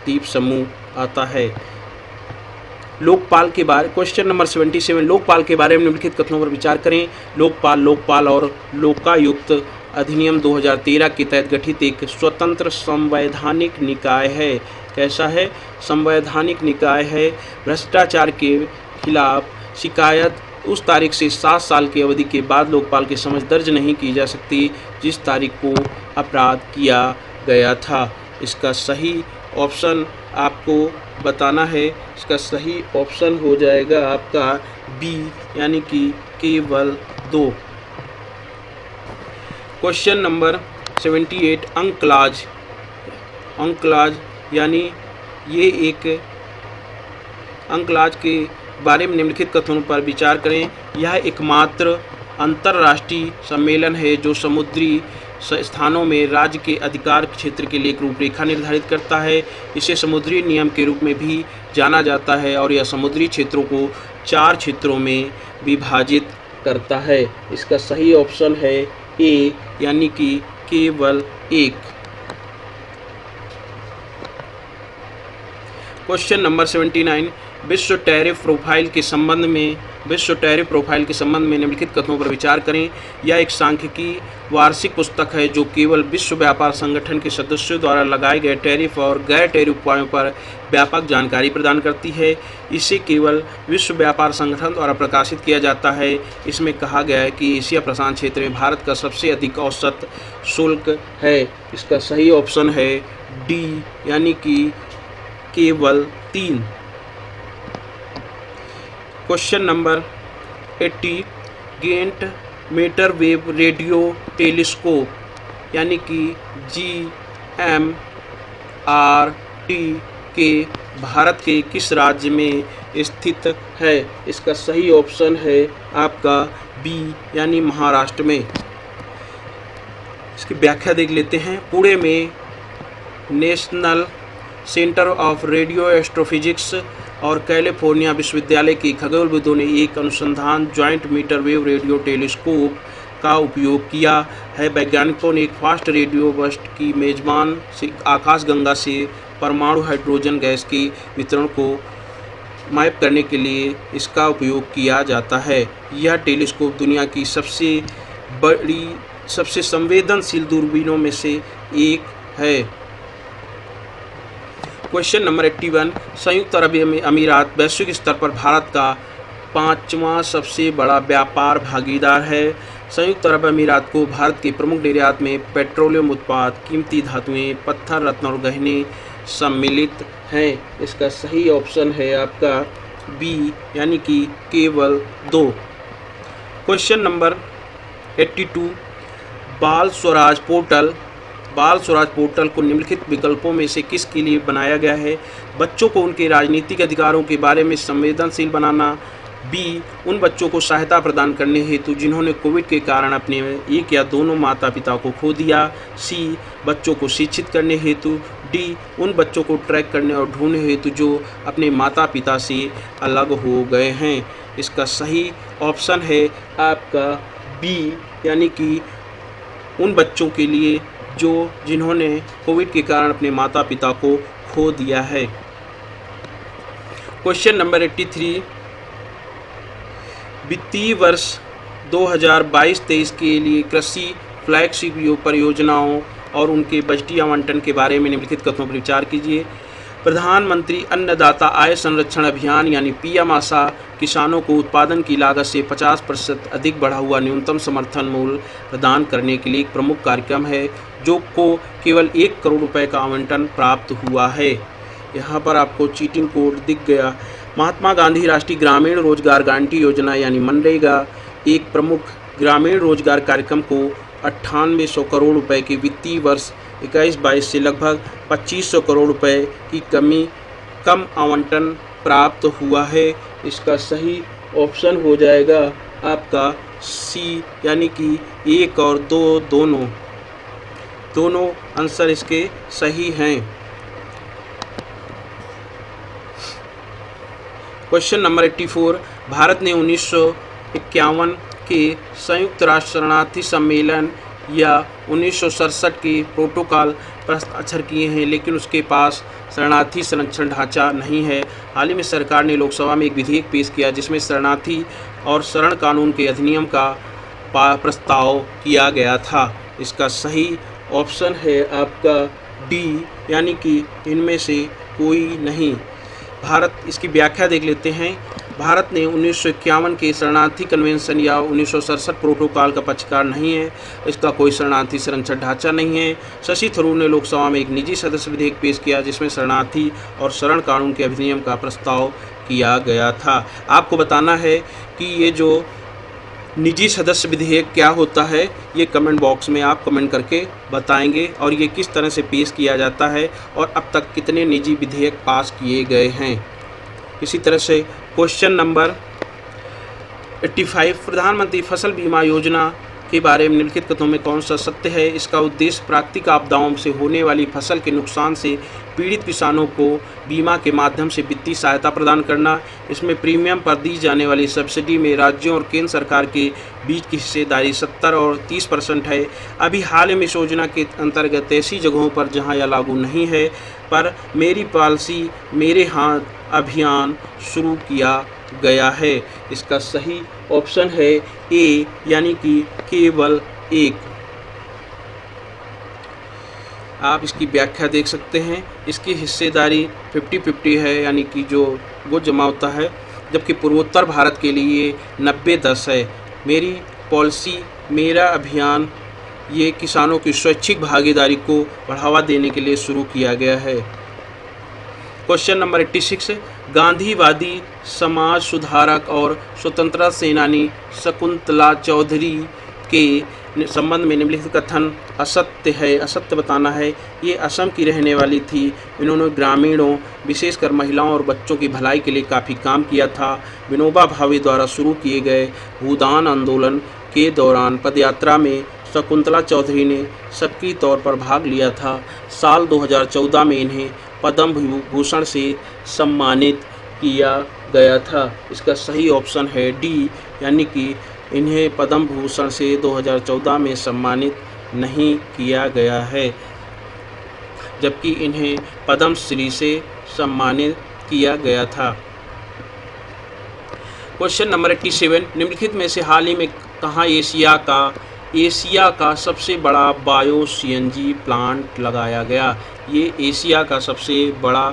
द्वीप समूह आता है। लोकपाल के बारे, क्वेश्चन नंबर 77, लोकपाल के बारे में निम्नलिखित कथनों पर विचार करें। लोकपाल और लोकायुक्त अधिनियम 2013 के तहत गठित एक स्वतंत्र संवैधानिक निकाय है। कैसा है? संवैधानिक निकाय है। भ्रष्टाचार के खिलाफ शिकायत उस तारीख से 7 साल की अवधि के बाद लोकपाल की समझ दर्ज नहीं की जा सकती जिस तारीख को अपराध किया गया था। इसका सही ऑप्शन आपको बताना है। इसका सही ऑप्शन हो जाएगा आपका बी, यानी कि केवल 2। क्वेश्चन नंबर 78, अंकलाज यानी ये एक अंकलाज के बारे में निम्नलिखित कथनों पर विचार करें। यह एकमात्र अंतर्राष्ट्रीय सम्मेलन है जो समुद्री स्थानों में राज्य के अधिकार क्षेत्र के लिए एक रूपरेखा निर्धारित करता है। इसे समुद्री नियम के रूप में भी जाना जाता है, और यह समुद्री क्षेत्रों को 4 क्षेत्रों में विभाजित करता है। इसका सही ऑप्शन है ए, यानी कि केवल 1। क्वेश्चन नंबर 79, विश्व टैरिफ प्रोफाइल के संबंध में निम्नलिखित कथनों पर विचार करें। यह एक सांख्यिकी वार्षिक पुस्तक है जो केवल विश्व व्यापार संगठन के सदस्यों द्वारा लगाए गए टैरिफ और गैर टैरिफ उपायों पर व्यापक जानकारी प्रदान करती है। इसे केवल विश्व व्यापार संगठन द्वारा प्रकाशित किया जाता है। इसमें कहा गया है कि एशिया प्रशांत क्षेत्र में भारत का सबसे अधिक औसत शुल्क है। इसका सही ऑप्शन है डी, यानी कि केवल 3। Question number 80, giant metre wave radio telescope यानी कि GMRT के भारत के किस राज्य में स्थित है? इसका सही ऑप्शन है आपका बी यानी महाराष्ट्र में। इसकी व्याख्या देख लेते हैं। पुणे में national centre of radio astrophysics और कैलिफोर्निया विश्वविद्यालय के खगोलविदों ने एक अनुसंधान joint metre wave radio telescope का उपयोग किया है। वैज्ञानिकों ने एक फास्ट रेडियो बर्स्ट की मेजबान से आकाशगंगा से परमाणु हाइड्रोजन गैस के वितरण को मैप करने के लिए इसका उपयोग किया जाता है। यह टेलीस्कोप दुनिया की सबसे बड़ी, सबसे संवेदनशील दूरबीनों में से एक है। क्वेश्चन नंबर 81, संयुक्त अरब अमीरात वैश्विक स्तर पर भारत का 5वां सबसे बड़ा व्यापार भागीदार है। संयुक्त अरब अमीरात को भारत के प्रमुख निर्यात में पेट्रोलियम उत्पाद, कीमती धातुएं, पत्थर, रत्न और गहने सम्मिलित हैं। इसका सही ऑप्शन है आपका बी यानी कि केवल 2। क्वेश्चन नंबर 82, बाल स्वराज पोर्टल को निम्नलिखित विकल्पों में से किसके लिए बनाया गया है? बच्चों को उनके राजनीतिक अधिकारों के बारे में संवेदनशील बनाना, बी उन बच्चों को सहायता प्रदान करने हेतु जिन्होंने कोविड के कारण अपने एक या दोनों माता पिता को खो दिया, सी बच्चों को शिक्षित करने हेतु, डी उन बच्चों को ट्रैक करने और ढूंढने हेतु जो अपने माता पिता से अलग हो गए हैं। इसका सही ऑप्शन है आपका बी यानी कि उन बच्चों के लिए जिन्होंने कोविड के कारण अपने माता पिता को खो दिया है। क्वेश्चन नंबर 83, वित्तीय वर्ष 2022-23 के लिए कृषि फ्लैगशिप परियोजनाओं और उनके बजटीय आवंटन के बारे में निम्नलिखित कथनों पर विचार कीजिए। प्रधानमंत्री अन्नदाता आय संरक्षण अभियान यानी पीएम आशा किसानों को उत्पादन की लागत से 50% अधिक बढ़ा हुआ न्यूनतम समर्थन मूल्य प्रदान करने के लिए एक प्रमुख कार्यक्रम है, जो को केवल 1 करोड़ रुपए का आवंटन प्राप्त हुआ है। यहाँ पर आपको चीटिंग कोड दिख गया। महात्मा गांधी राष्ट्रीय ग्रामीण रोजगार गारंटी योजना यानी मनरेगा एक प्रमुख ग्रामीण रोजगार कार्यक्रम को 9800 करोड़ रुपए के वित्तीय वर्ष 21-22 से लगभग 2500 करोड़ रुपए की कम आवंटन प्राप्त हुआ है। इसका सही ऑप्शन हो जाएगा आपका सी यानी कि 1 और 2 दोनों आंसर इसके सही हैं। क्वेश्चन नंबर 84, भारत ने 1951 के संयुक्त राष्ट्र शरणार्थी सम्मेलन या 1967 के प्रोटोकॉल पर हस्ताक्षर किए हैं, लेकिन उसके पास शरणार्थी संरक्षण ढांचा नहीं है। हाल ही में सरकार ने लोकसभा में एक विधेयक पेश किया जिसमें शरणार्थी और शरण कानून के अधिनियम का प्रस्ताव किया गया था। इसका सही ऑप्शन है आपका डी यानी कि इनमें से कोई नहीं। भारत, इसकी व्याख्या देख लेते हैं। भारत ने 1951 के शरणार्थी कन्वेंशन या 1967 प्रोटोकॉल का पक्षकार नहीं है। इसका कोई शरणार्थी संरक्षण ढांचा नहीं है। शशि थरूर ने लोकसभा में एक निजी सदस्य विधेयक पेश किया जिसमें शरणार्थी और शरण कानून के अधिनियम का प्रस्ताव किया गया था। आपको बताना है कि ये जो निजी सदस्य विधेयक क्या होता है, ये कमेंट बॉक्स में आप कमेंट करके बताएंगे और ये किस तरह से पेश किया जाता है और अब तक कितने निजी विधेयक पास किए गए हैं। इसी तरह से क्वेश्चन नंबर 85, प्रधानमंत्री फसल बीमा योजना के बारे में निम्नलिखित कथनों में कौन सा सत्य है? इसका उद्देश्य प्राकृतिक आपदाओं से होने वाली फसल के नुकसान से पीड़ित किसानों को बीमा के माध्यम से वित्तीय सहायता प्रदान करना। इसमें प्रीमियम पर दी जाने वाली सब्सिडी में राज्यों और केंद्र सरकार के बीच की हिस्सेदारी 70 और 30% है। अभी हाल में इस योजना के अंतर्गत ऐसी जगहों पर जहां यह लागू नहीं है पर मेरी पॉलिसी मेरे हाथ अभियान शुरू किया गया है। इसका सही ऑप्शन है ए यानी कि केवल 1। आप इसकी व्याख्या देख सकते हैं। इसकी हिस्सेदारी 50-50 है यानी कि जो वो जमा होता है, जबकि पूर्वोत्तर भारत के लिए 90-10 है। मेरी पॉलिसी मेरा अभियान ये किसानों की स्वैच्छिक भागीदारी को बढ़ावा देने के लिए शुरू किया गया है। क्वेश्चन नंबर 86, गांधीवादी समाज सुधारक और स्वतंत्रता सेनानी शकुंतला चौधरी के संबंध में निम्नलिखित कथन असत्य है, असत्य बताना है। ये असम की रहने वाली थी। इन्होंने ग्रामीणों, विशेषकर महिलाओं और बच्चों की भलाई के लिए काफ़ी काम किया था। विनोबा भावे द्वारा शुरू किए गए भूदान आंदोलन के दौरान पदयात्रा में शकुंतला चौधरी ने सक्रिय तौर पर भाग लिया था। साल 2014 में इन्हें पद्म भूषण से सम्मानित किया गया था। इसका सही ऑप्शन है डी, यानी कि इन्हें पद्म भूषण से 2014 में सम्मानित नहीं किया गया है, जबकि इन्हें पद्म श्री से सम्मानित किया गया था। क्वेश्चन नंबर 87, निम्नलिखित में से हाल ही में कहाँ एशिया का सबसे बड़ा बायो सीएनजी प्लांट लगाया गया? ये एशिया का सबसे बड़ा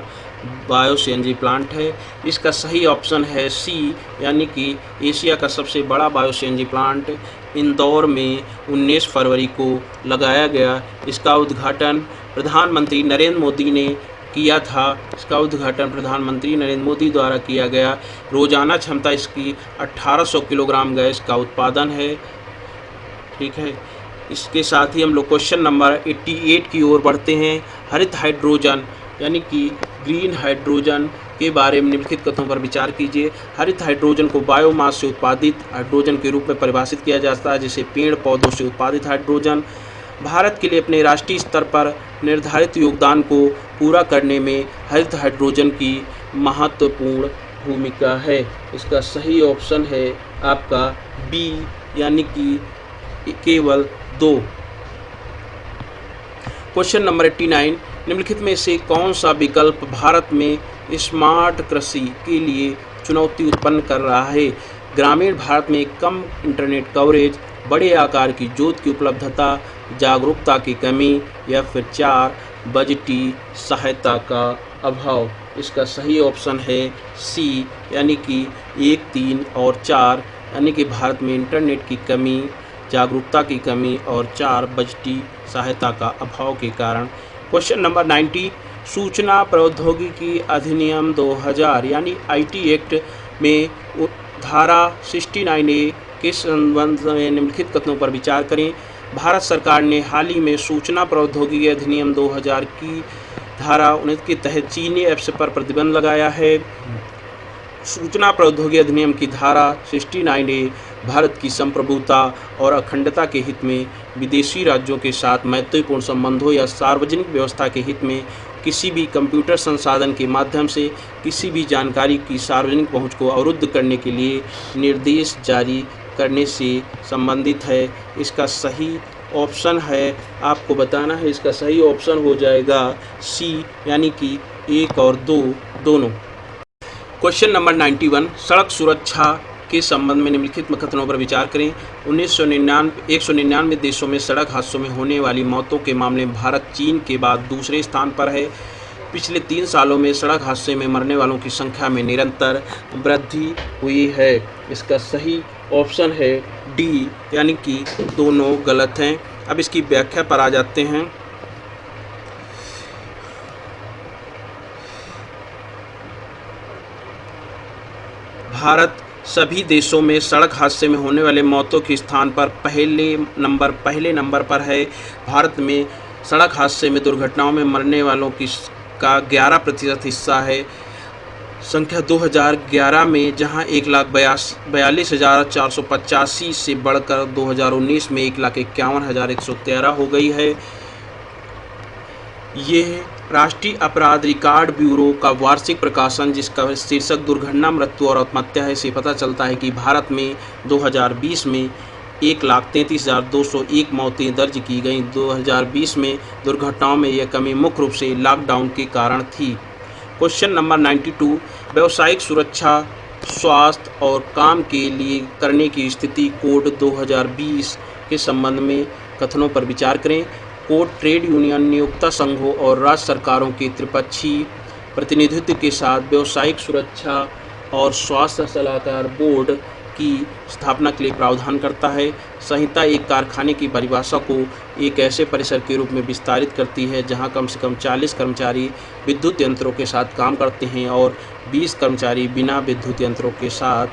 बायो सीएनजी प्लांट है। इसका सही ऑप्शन है सी, यानी कि एशिया का सबसे बड़ा बायो सीएनजी प्लांट इंदौर में 19 फरवरी को लगाया गया। इसका उद्घाटन प्रधानमंत्री नरेंद्र मोदी ने किया था। इसका उद्घाटन प्रधानमंत्री नरेंद्र मोदी द्वारा किया गया। रोजाना क्षमता इसकी 1800 किलोग्राम गैस का उत्पादन है। ठीक है, इसके साथ ही हम लोग क्वेश्चन नंबर 88 की ओर बढ़ते हैं। हरित हाइड्रोजन यानी कि ग्रीन हाइड्रोजन के बारे में निम्नलिखित कथनों पर विचार कीजिए। हरित हाइड्रोजन को बायोमास से उत्पादित हाइड्रोजन के रूप में परिभाषित किया जाता है, जैसे पेड़ पौधों से उत्पादित हाइड्रोजन। भारत के लिए अपने राष्ट्रीय स्तर पर निर्धारित योगदान को पूरा करने में हरित हाइड्रोजन की महत्वपूर्ण भूमिका है। इसका सही ऑप्शन है आपका बी, यानी कि केवल 2। क्वेश्चन नंबर 89, निम्नलिखित में से कौन सा विकल्प भारत में स्मार्ट कृषि के लिए चुनौती उत्पन्न कर रहा है? ग्रामीण भारत में कम इंटरनेट कवरेज, बड़े आकार की जोत की उपलब्धता, जागरूकता की कमी, या फिर 4 बजटीय सहायता का अभाव। इसका सही ऑप्शन है सी, यानी कि 1, 3 और 4, यानी कि भारत में इंटरनेट की कमी, जागरूकता की कमी और 4 बजटीय सहायता का अभाव के कारण। क्वेश्चन नंबर 90, सूचना प्रौद्योगिकी अधिनियम 2000 यानी आईटी एक्ट में धारा 69A के संबंध में निम्नलिखित कथनों पर विचार करें। भारत सरकार ने हाल ही में सूचना प्रौद्योगिकी अधिनियम 2000 की धारा 19 के तहत चीनी ऐप्स पर प्रतिबंध लगाया है। सूचना प्रौद्योगिकी अधिनियम की धारा 69A भारत की संप्रभुता और अखंडता के हित में, विदेशी राज्यों के साथ महत्वपूर्ण संबंधों या सार्वजनिक व्यवस्था के हित में किसी भी कंप्यूटर संसाधन के माध्यम से किसी भी जानकारी की सार्वजनिक पहुंच को अवरुद्ध करने के लिए निर्देश जारी करने से संबंधित है। इसका सही ऑप्शन है, आपको बताना है, इसका सही ऑप्शन हो जाएगा सी, यानी कि 1 और 2 दोनों। क्वेश्चन नंबर 91, सड़क सुरक्षा के संबंध में निम्नलिखित कथनों पर विचार करें। 199 देशों में सड़क हादसों में होने वाली मौतों के मामले में भारत चीन के बाद दूसरे स्थान पर है। पिछले 3 सालों में सड़क हादसे में मरने वालों की संख्या में निरंतर वृद्धि हुई है। इसका सही ऑप्शन है डी, यानी कि दोनों गलत हैं। अब इसकी व्याख्या पर आ जाते हैं। भारत सभी देशों में सड़क हादसे में होने वाले मौतों के स्थान पर पहले नंबर पर है। भारत में सड़क हादसे में दुर्घटनाओं में मरने वालों का 11% हिस्सा है। संख्या 2011 में जहां 1,42,485 से बढ़कर 2019 में 1,51,113 हो गई है। ये राष्ट्रीय अपराध रिकॉर्ड ब्यूरो का वार्षिक प्रकाशन, जिसका शीर्षक दुर्घटना, मृत्यु और आत्महत्या है, से पता चलता है कि भारत में 2020 में 1,33,201 मौतें दर्ज की गईं। 2020 में दुर्घटनाओं में यह कमी मुख्य रूप से लॉकडाउन के कारण थी। क्वेश्चन नंबर 92, व्यावसायिक सुरक्षा, स्वास्थ्य और काम के लिए करने की स्थिति कोड 2020 के संबंध में कथनों पर विचार करें। कोड ट्रेड यूनियन, नियोक्ता संघों और राज्य सरकारों के त्रिपक्षीय प्रतिनिधित्व के साथ व्यावसायिक सुरक्षा और स्वास्थ्य सलाहकार बोर्ड की स्थापना के लिए प्रावधान करता है। संहिता एक कारखाने की परिभाषा को एक ऐसे परिसर के रूप में विस्तारित करती है जहां कम से कम 40 कर्मचारी विद्युत यंत्रों के साथ काम करते हैं और 20 कर्मचारी बिना विद्युत यंत्रों के साथ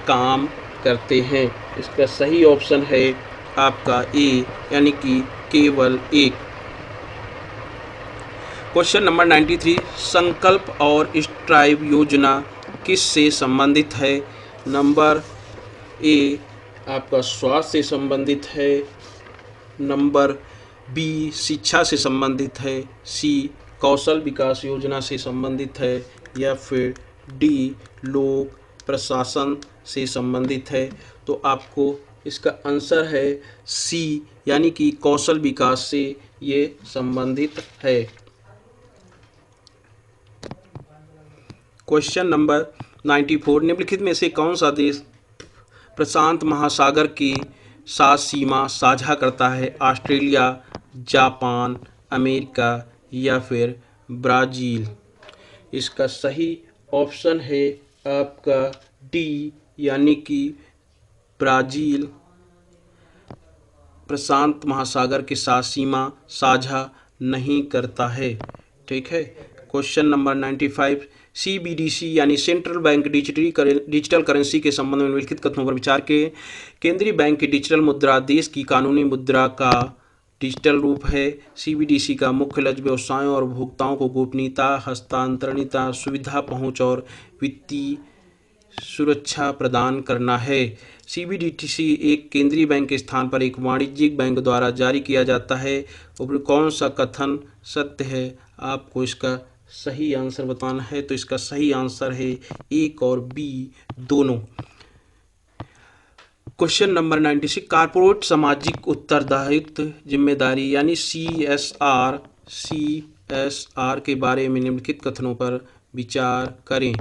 काम करते हैं। इसका सही ऑप्शन है आपका ए, यानी कि केवल एक। क्वेश्चन नंबर 93, संकल्प और स्ट्राइव योजना किस से संबंधित है? नंबर ए आपका स्वास्थ्य से संबंधित है, नंबर बी शिक्षा से संबंधित है, सी कौशल विकास योजना से संबंधित है, या फिर डी लोक प्रशासन से संबंधित है। तो आपको इसका आंसर है सी, यानी कि कौशल विकास से ये संबंधित है। क्वेश्चन नंबर 94, निम्नलिखित में से कौन सा देश प्रशांत महासागर के साथ सीमा साझा करता है? ऑस्ट्रेलिया, जापान, अमेरिका या फिर ब्राज़ील? इसका सही ऑप्शन है आपका डी, यानी कि ब्राज़ील प्रशांत महासागर के साथ सीमा साझा नहीं करता है। ठीक है। क्वेश्चन नंबर 95, CBDC यानी सेंट्रल बैंक डिजिटल करेंसी के संबंध में निम्नलिखित कथनों पर विचार के। केंद्रीय बैंक की डिजिटल मुद्रा देश की कानूनी मुद्रा का डिजिटल रूप है। CBDC का मुख्य लक्ष्य व्यवसायों और उपभोक्ताओं को गोपनीयता, हस्तांतरणीयता, सुविधा पहुंच और वित्तीय सुरक्षा प्रदान करना है। CBDC एक केंद्रीय बैंक के स्थान पर एक वाणिज्यिक बैंक द्वारा जारी किया जाता है। ऊपर कौन सा कथन सत्य है? आपको इसका सही आंसर बताना है। तो इसका सही आंसर है एक और बी दोनों। क्वेश्चन नंबर 96, कारपोरेट सामाजिक उत्तरदायित्व जिम्मेदारी यानी CSR के बारे में निम्नलिखित कथनों पर विचार करें।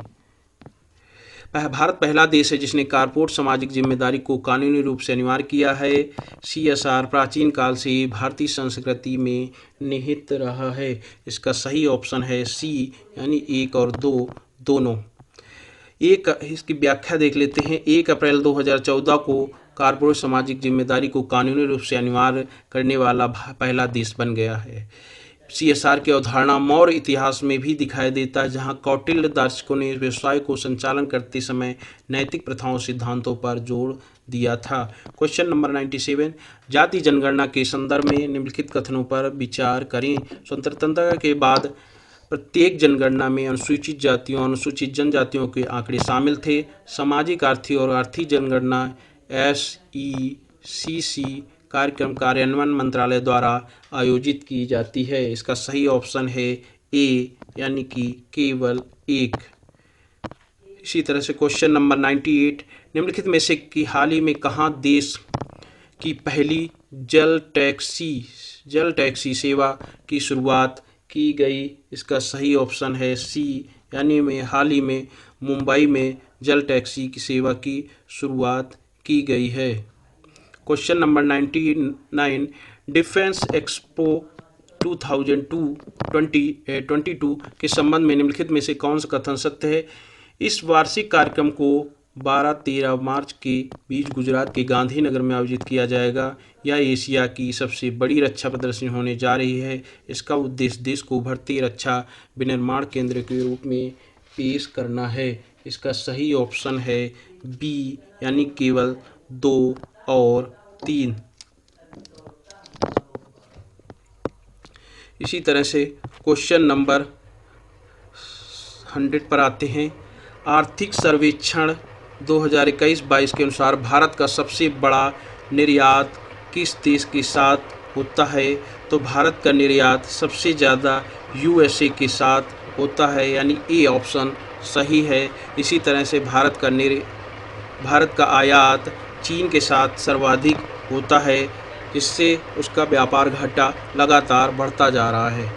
भारत पहला देश है जिसने कारपोरेट सामाजिक जिम्मेदारी को कानूनी रूप से अनिवार्य किया है। CSR प्राचीन काल से ही भारतीय संस्कृति में निहित रहा है। इसका सही ऑप्शन है सी, यानी एक और दो दोनों। इसकी व्याख्या देख लेते हैं। 1 अप्रैल 2014 को कारपोरेट सामाजिक जिम्मेदारी को कानूनी रूप से अनिवार्य करने वाला पहला देश बन गया है। CSR की अवधारणा मौर्य इतिहास में भी दिखाई देता है, जहां कौटिल्य दार्शनिकों ने व्यवसाय को संचालन करते समय नैतिक प्रथाओं सिद्धांतों पर जोर दिया था। क्वेश्चन नंबर 97, जाति जनगणना के संदर्भ में निम्नलिखित कथनों पर विचार करें। स्वतंत्रता के बाद प्रत्येक जनगणना में अनुसूचित जातियों, अनुसूचित जनजातियों के आंकड़े शामिल थे। सामाजिक, आर्थिक और आर्थिक जनगणना SECC कार्यक्रम कार्यान्वयन मंत्रालय द्वारा आयोजित की जाती है। इसका सही ऑप्शन है ए, यानी कि केवल एक। इसी तरह से क्वेश्चन नंबर 98, निम्नलिखित में से कि हाल ही में कहाँ देश की पहली जल टैक्सी सेवा की शुरुआत की गई? इसका सही ऑप्शन है सी, यानी में हाल ही में मुंबई में जल टैक्सी की सेवा की शुरुआत की गई है। क्वेश्चन नंबर 99, डिफेंस एक्सपो 2022 के संबंध में निम्नलिखित में से कौन सा कथन सत्य है? इस वार्षिक कार्यक्रम को 12-13 मार्च के बीच गुजरात के गांधीनगर में आयोजित किया जाएगा। यह एशिया की सबसे बड़ी रक्षा प्रदर्शनी होने जा रही है। इसका उद्देश्य देश को उभरते रक्षा विनिर्माण केंद्र के रूप में पेश करना है। इसका सही ऑप्शन है बी, यानी केवल 2 और 3। इसी तरह से क्वेश्चन नंबर 100 पर आते हैं। आर्थिक सर्वेक्षण 2021-22 के अनुसार भारत का सबसे बड़ा निर्यात किस देश के साथ होता है? तो भारत का निर्यात सबसे ज़्यादा USA के साथ होता है, यानी ए ऑप्शन सही है। इसी तरह से भारत का आयात चीन के साथ सर्वाधिक होता है, जिससे उसका व्यापार घाटा लगातार बढ़ता जा रहा है।